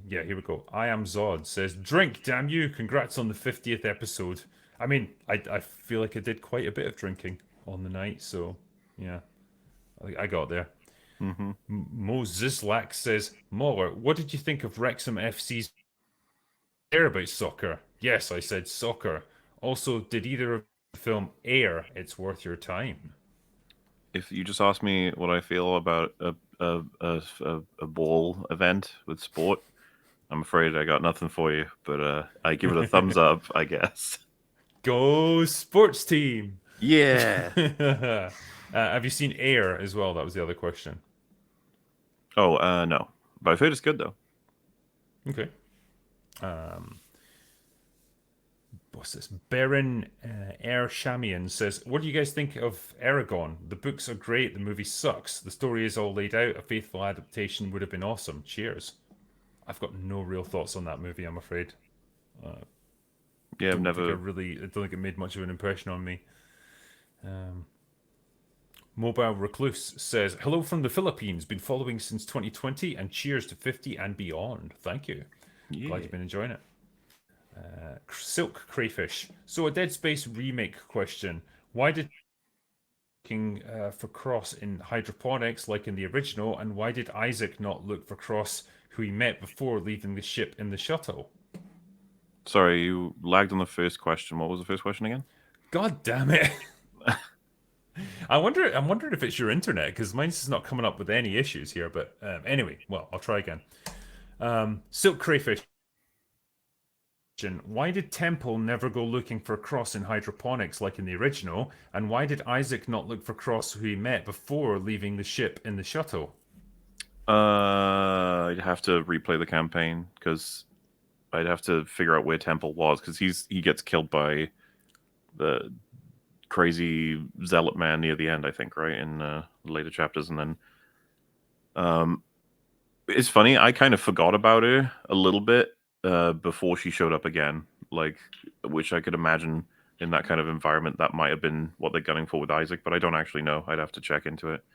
[SPEAKER 1] Yeah, here we go. I am Zod says, "Drink, damn you! Congrats on the 50th episode." I mean, I feel like I did quite a bit of drinking on the night, so yeah, I got there.
[SPEAKER 2] Mm-hmm.
[SPEAKER 1] Mo Zizlak says, "Mauler, what did you think of Wrexham FC's care about soccer?" Yes, I said soccer. Also, did either of the film Air? It's worth your time.
[SPEAKER 2] If you just ask me what I feel about a ball event with sport, I'm afraid I got nothing for you. But I give it a thumbs up, I guess.
[SPEAKER 1] Go sports team!
[SPEAKER 2] Yeah.
[SPEAKER 1] Have you seen Air as well? That was the other question.
[SPEAKER 2] Oh, no. But I've heard it's good though.
[SPEAKER 1] Okay. What's this? Baron Air Shamian says, "What do you guys think of Aragon? The books are great. The movie sucks. The story is all laid out. A faithful adaptation would have been awesome. Cheers." I've got no real thoughts on that movie, I'm afraid.
[SPEAKER 2] Yeah, I've
[SPEAKER 1] I
[SPEAKER 2] never.
[SPEAKER 1] don't think it made much of an impression on me. Mobile Recluse says, "Hello from the Philippines. Been following since 2020 and cheers to 50 and beyond." Thank you. Glad
[SPEAKER 2] Yeah.
[SPEAKER 1] you've been enjoying it. Silk Crayfish. So a Dead Space remake question. Why did looking for Cross in hydroponics like in the original, and why did Isaac not look for Cross, who he met before leaving the ship in the shuttle?
[SPEAKER 2] Sorry, you lagged on the first question. What was the first question again?
[SPEAKER 1] God damn it! I'm wondering if it's your internet because mine's not coming up with any issues here. But anyway, well, I'll try again. Silk Crayfish. Why did Temple never go looking for Cross in hydroponics like in the original? And why did Isaac not look for Cross, who he met before leaving the ship in the shuttle?
[SPEAKER 2] I'd have to replay the campaign because I'd have to figure out where Temple was because he gets killed by the crazy zealot man near the end, I think, right in later chapters, and then it's funny. I kind of forgot about her a little bit before she showed up again, like which I could imagine in that kind of environment that might have been what they're gunning for with Isaac, but I don't actually know. I'd have to check into it.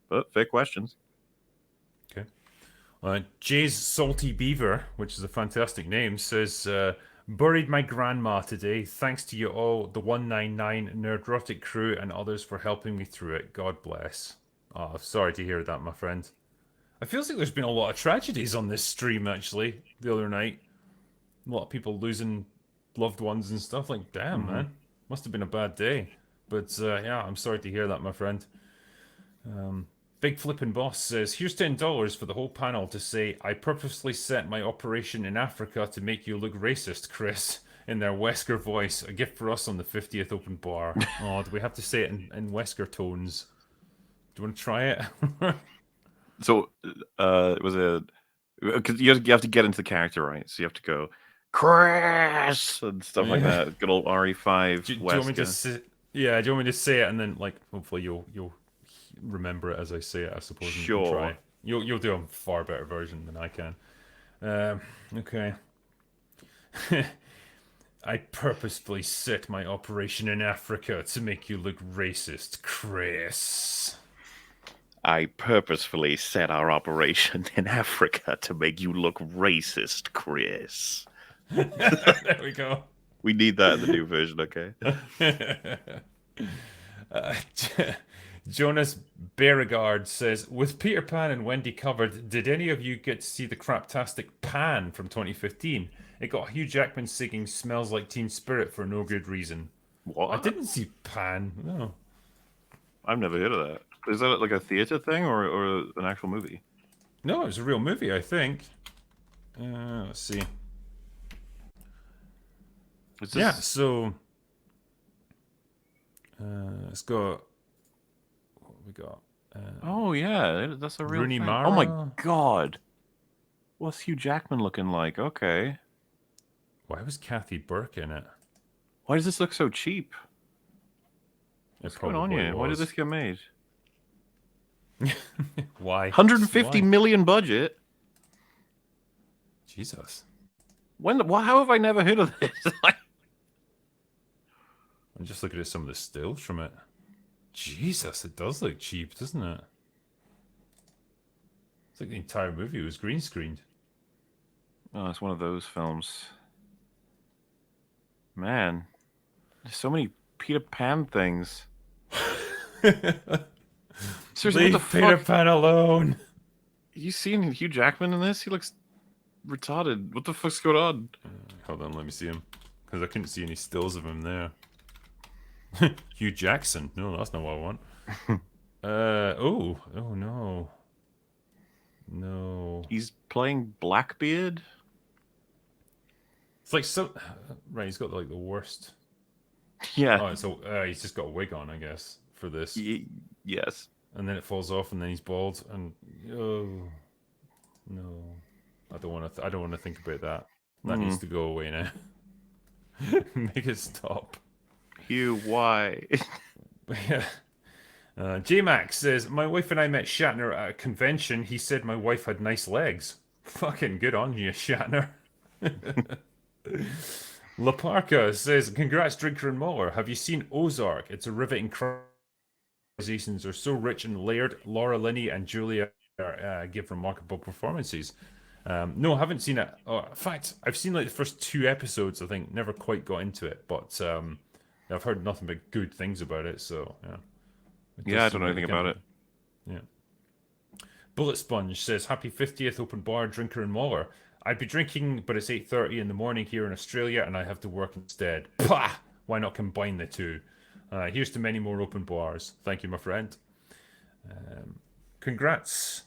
[SPEAKER 2] But fair questions.
[SPEAKER 1] Okay. Jay's Salty Beaver, which is a fantastic name, says, "Buried my grandma today. Thanks to you all, the 199 Nerdrotic crew, and others for helping me through it. God bless." Oh, sorry to hear that, my friend. I feel like there's been a lot of tragedies on this stream, actually, the other night. A lot of people losing loved ones and stuff. Like, damn,
[SPEAKER 2] Mm-hmm.
[SPEAKER 1] man. Must have been a bad day. But yeah, I'm sorry to hear that, my friend. Big Flippin' Boss says, "Here's $10 for the whole panel to say, I purposely set my operation in Africa to make you look racist, Chris," in their Wesker voice. A gift for us on the 50th open bar. Oh, do we have to say it in Wesker tones? Do you want to try it?
[SPEAKER 2] So it was a because you have to get into the character, right? So you have to go Chris and stuff like
[SPEAKER 1] Yeah.
[SPEAKER 2] that. Good old RE5
[SPEAKER 1] Do you want me to
[SPEAKER 2] Wesker.
[SPEAKER 1] Yeah, do you want me to say it and then like hopefully you'll remember it as I say it, I suppose, and you can
[SPEAKER 2] Sure.
[SPEAKER 1] try. You'll do a far better version than I can. Okay. I purposefully set my operation in Africa to make you look racist, Chris.
[SPEAKER 2] I purposefully set our operation in Africa to make you look racist, Chris.
[SPEAKER 1] There we go.
[SPEAKER 2] We need that in the new version, okay?
[SPEAKER 1] Uh, Jonas Beauregard says, with Peter Pan and Wendy covered, did any of you get to see the craptastic Pan from 2015? It got Hugh Jackman singing Smells Like Teen Spirit for no good reason. I
[SPEAKER 2] What?
[SPEAKER 1] didn't see Pan, no.
[SPEAKER 2] I've never heard of that. Is that like a theater thing or an actual movie?
[SPEAKER 1] No, it was a real movie, I think. Let's see.
[SPEAKER 2] Is
[SPEAKER 1] Yeah,
[SPEAKER 2] this...
[SPEAKER 1] so let's go. What we got?
[SPEAKER 2] Oh, yeah, that's a real
[SPEAKER 1] Rooney
[SPEAKER 2] thing. Oh, my
[SPEAKER 1] Mara.
[SPEAKER 2] God. What's Hugh Jackman looking like? Okay.
[SPEAKER 1] Why was Kathy Burke in it?
[SPEAKER 2] Why does this look so cheap?
[SPEAKER 1] It
[SPEAKER 2] What's going on
[SPEAKER 1] probably
[SPEAKER 2] here? Why did
[SPEAKER 1] was.
[SPEAKER 2] this get made?
[SPEAKER 1] Why?
[SPEAKER 2] 150
[SPEAKER 1] Why?
[SPEAKER 2] million budget?
[SPEAKER 1] Jesus.
[SPEAKER 2] When? How have I never heard of this?
[SPEAKER 1] I'm just looking at some of the stills from it. Jesus, it does look cheap, doesn't it? It's like the entire movie was green screened.
[SPEAKER 2] Oh, it's one of those films. Man, there's so many Peter Pan things. Seriously,
[SPEAKER 1] Leave
[SPEAKER 2] what the
[SPEAKER 1] Peter
[SPEAKER 2] fuck?
[SPEAKER 1] Pan alone.
[SPEAKER 2] You seen Hugh Jackman in this? He looks retarded. What the fuck's going on?
[SPEAKER 1] Hold on, let me see him. Because I couldn't see any stills of him there. Hugh Jackson. No, that's not what I want. Oh no. No.
[SPEAKER 2] He's playing Blackbeard?
[SPEAKER 1] It's like so. Right, he's got like the worst.
[SPEAKER 2] Yeah.
[SPEAKER 1] Oh, so he's just got a wig on, I guess, for this.
[SPEAKER 2] Yes.
[SPEAKER 1] And then it falls off, and then he's bald. And oh no, I don't want to. I don't want to think about that. That needs to go away now. Make it stop.
[SPEAKER 2] Hugh, why?
[SPEAKER 1] Yeah. J-Max says, my wife and I met Shatner at a convention. He said my wife had nice legs. Fucking good on you, Shatner. Laparca says, congrats, Drinker and Muller. Have you seen Ozark? It's a riveting characterizations are so rich and layered. Laura Linney and Julia give remarkable performances. No, I haven't seen it. Oh, in fact, I've seen like the first 2 episodes, I think. Never quite got into it, but I've heard nothing but good things about it, so yeah.
[SPEAKER 2] Yeah, I don't know anything about it.
[SPEAKER 1] Yeah. Bullet Sponge says, happy 50th open bar, Drinker and Muller. I'd be drinking, but it's 8:30 in the morning here in Australia, and I have to work instead. Pah! Why not combine the two? Here's to many more open bars. Thank you, my friend. Congrats,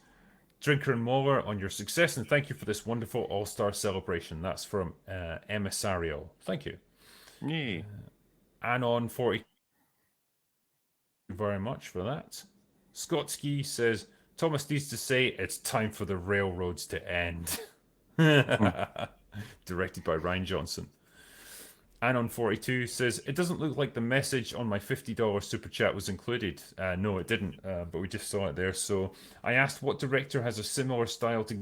[SPEAKER 1] Drinker and Muller, on your success, and thank you for this wonderful all-star celebration. That's from Emissario. Thank you.
[SPEAKER 2] Yeah.
[SPEAKER 1] Anon40, very much for that. Scott Ski says, Thomas needs to say it's time for the railroads to end. Directed by Ryan Johnson. Anon42 says, it doesn't look like the message on my $50 super chat was included. No, it didn't, but we just saw it there. So I asked what director has a similar style to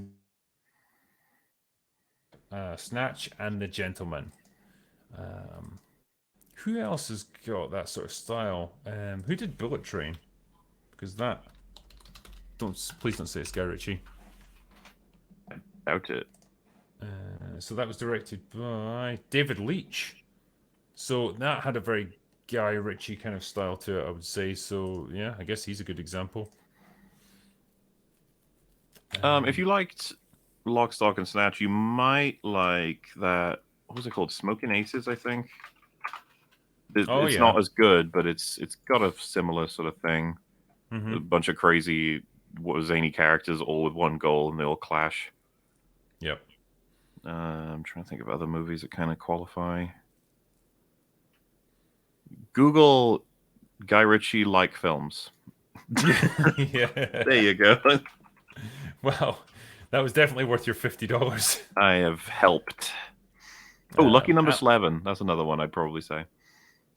[SPEAKER 1] Snatch and The Gentleman. Who else has got that sort of style? Who did Bullet Train? Because that... Please don't say it's Guy Ritchie.
[SPEAKER 2] Doubt it.
[SPEAKER 1] So that was directed by David Leitch. So that had a very Guy Ritchie kind of style to it, I would say. So yeah, I guess he's a good example.
[SPEAKER 2] If you liked Lock, Stock, and Snatch, you might like that. What was it called? Smoking Aces, I think. It's not as good, but it's got a similar sort of thing.
[SPEAKER 1] Mm-hmm.
[SPEAKER 2] A bunch of crazy, zany characters, all with one goal, and they all clash.
[SPEAKER 1] Yep.
[SPEAKER 2] I'm trying to think of other movies that kind of qualify. Google Guy Ritchie like films.
[SPEAKER 1] Yeah.
[SPEAKER 2] There you go.
[SPEAKER 1] Wow, that was definitely worth your $50.
[SPEAKER 2] I have helped. Oh, Lucky Number 11. That's another one I'd probably say.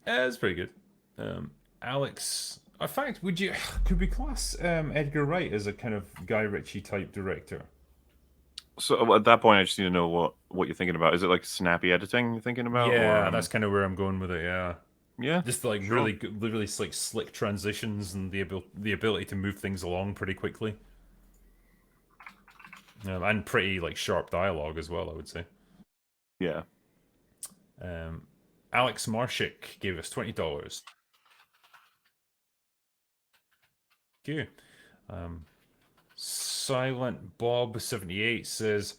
[SPEAKER 1] Yeah, it's pretty good. Um, Alex, in fact, would you could we class Edgar Wright as a kind of Guy Ritchie type director?
[SPEAKER 2] So at that point, I just need to know what you're thinking about. Is it like snappy editing you're thinking about, or
[SPEAKER 1] Yeah, that's kind of where I'm going with it. Yeah,
[SPEAKER 2] yeah,
[SPEAKER 1] just like
[SPEAKER 2] sure.
[SPEAKER 1] really good, really like slick transitions and the ability to move things along pretty quickly, and pretty like sharp dialogue as well. I would say.
[SPEAKER 2] Yeah.
[SPEAKER 1] Um, Alex Marshik gave us $20. Thank you. Um, Silent Bob 78 says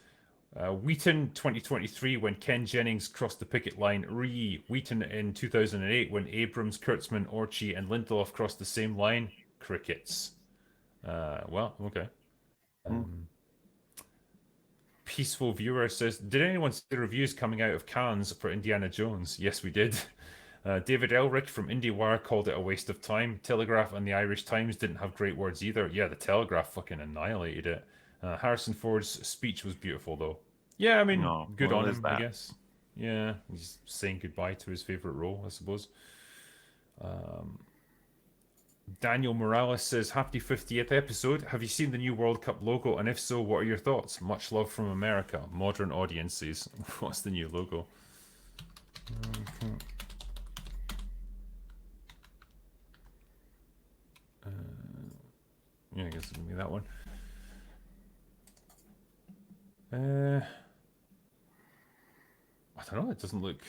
[SPEAKER 1] Wheaton 2023 when Ken Jennings crossed the picket line. Wheaton in 2008 when Abrams, Kurtzman, Orchie, and Lindelof crossed the same line. Crickets. Well, okay.
[SPEAKER 2] Mm.
[SPEAKER 1] Um, Peaceful Viewer says, did anyone see the reviews coming out of Cannes for Indiana Jones? Yes, we did. David Elric from IndieWire called it a waste of time. Telegraph and the Irish Times didn't have great words either. Yeah, the Telegraph fucking annihilated it. Harrison Ford's speech was beautiful, though. Yeah, I mean,
[SPEAKER 2] No,
[SPEAKER 1] good
[SPEAKER 2] well,
[SPEAKER 1] on
[SPEAKER 2] there's
[SPEAKER 1] him, I
[SPEAKER 2] that.
[SPEAKER 1] guess. Yeah, he's saying goodbye to his favorite role, I suppose. Um, Daniel Morales says, Happy 50th episode. Have you seen the new World Cup logo? And if so, what are your thoughts? Much love from America. Modern audiences. What's the new logo? Yeah, I guess it's going to be that one. I don't know. It doesn't look.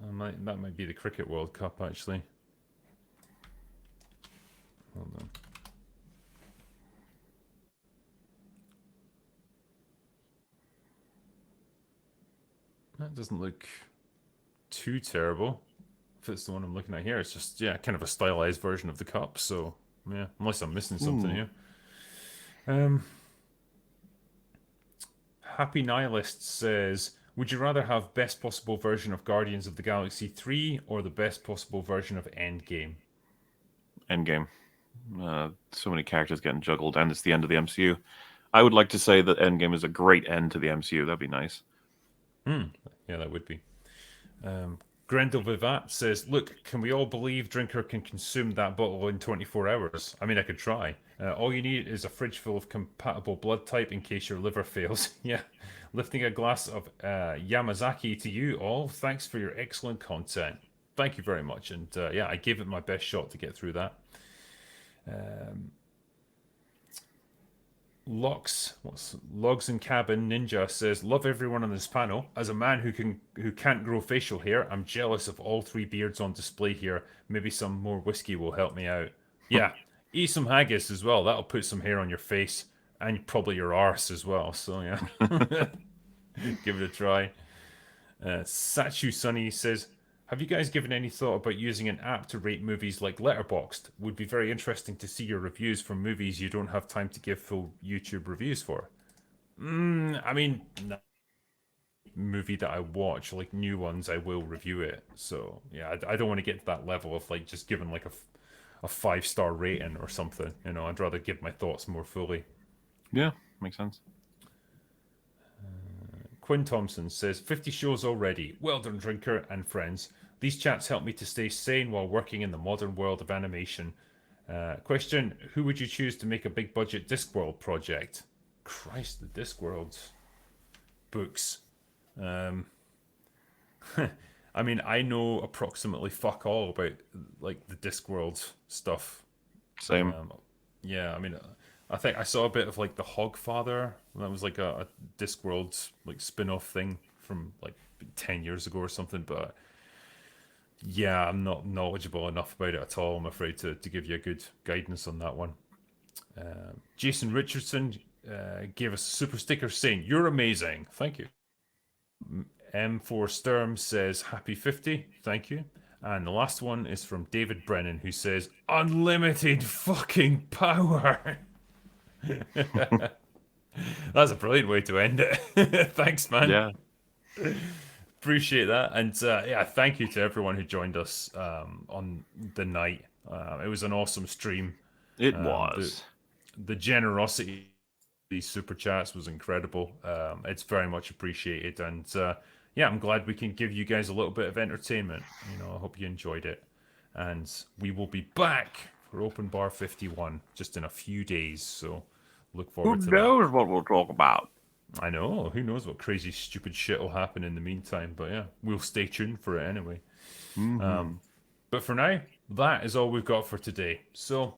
[SPEAKER 1] That might be the Cricket World Cup, actually. Hold on. That doesn't look too terrible. If it's the one I'm looking at here, it's just, yeah, kind of a stylized version of the cup. So, yeah, unless I'm missing something
[SPEAKER 2] Ooh,
[SPEAKER 1] here. Um, Happy Nihilist says, would you rather have best possible version of Guardians of the Galaxy 3 or the best possible version of Endgame?
[SPEAKER 2] Endgame. So many characters getting juggled, and it's the end of the MCU. I would like to say that Endgame is a great end to the MCU. That'd be nice.
[SPEAKER 1] Hmm. Yeah, that would be. Grendel Vivat says, look, can we all believe Drinker can consume that bottle in 24 hours? I mean, I could try. All you need is a fridge full of compatible blood type in case your liver fails. Yeah. Lifting a glass of Yamazaki to you all. Thanks for your excellent content. Thank you very much. And yeah, I gave it my best shot to get through that. Um, what's Logs and Cabin Ninja says, love everyone on this panel. As a man who can't grow facial hair, I'm jealous of all three beards on display here. Maybe some more whiskey will help me out. Yeah, eat some haggis as well. That'll put some hair on your face and probably your arse as well. So yeah, give it a try. Sachu Sunny says, have you guys given any thought about using an app to rate movies like Letterboxd? Would be very interesting to see your reviews for movies you don't have time to give full YouTube reviews for. I mean, no movie that I watch, like new ones, I will review it. So yeah, I don't want to get to that level of like just giving like a 5-star rating or something. You know, I'd rather give my thoughts more fully.
[SPEAKER 2] Yeah, makes sense.
[SPEAKER 1] Quinn Thompson says 50 shows already. Well done, Drinker and friends. These chats help me to stay sane while working in the modern world of animation. Question: who would you choose to make a big budget Discworld project? Christ, the Discworld books. Um, I mean, I know approximately fuck all about like the Discworld stuff.
[SPEAKER 2] Same.
[SPEAKER 1] Um, yeah, I mean, I think I saw a bit of like the Hogfather. That was like a Discworld like spin-off thing from like 10 years ago or something. But yeah, I'm not knowledgeable enough about it at all. I'm afraid to give you a good guidance on that one. Jason Richardson gave us a super sticker saying, "You're amazing." Thank you. M4 Sturm says, Happy 50. Thank you. And the last one is from David Brennan, who says, Unlimited fucking power. That's a brilliant way to end it. Thanks, man.
[SPEAKER 2] Yeah,
[SPEAKER 1] Appreciate that. And yeah, thank you to everyone who joined us on the night. It was an awesome stream.
[SPEAKER 2] it
[SPEAKER 1] Um, the
[SPEAKER 2] was.
[SPEAKER 1] the generosity of these super chats was incredible. It's very much appreciated. And yeah, I'm glad we can give you guys a little bit of entertainment. You know, I hope you enjoyed it. And we will be back for Open Bar 51 just in a few days. So look
[SPEAKER 2] Who
[SPEAKER 1] forward to that.
[SPEAKER 2] knows what we'll talk about?
[SPEAKER 1] I know. Who knows what crazy, stupid shit will happen in the meantime. But yeah, we'll stay tuned for it anyway.
[SPEAKER 2] Mm-hmm.
[SPEAKER 1] But for now, that is all we've got for today. So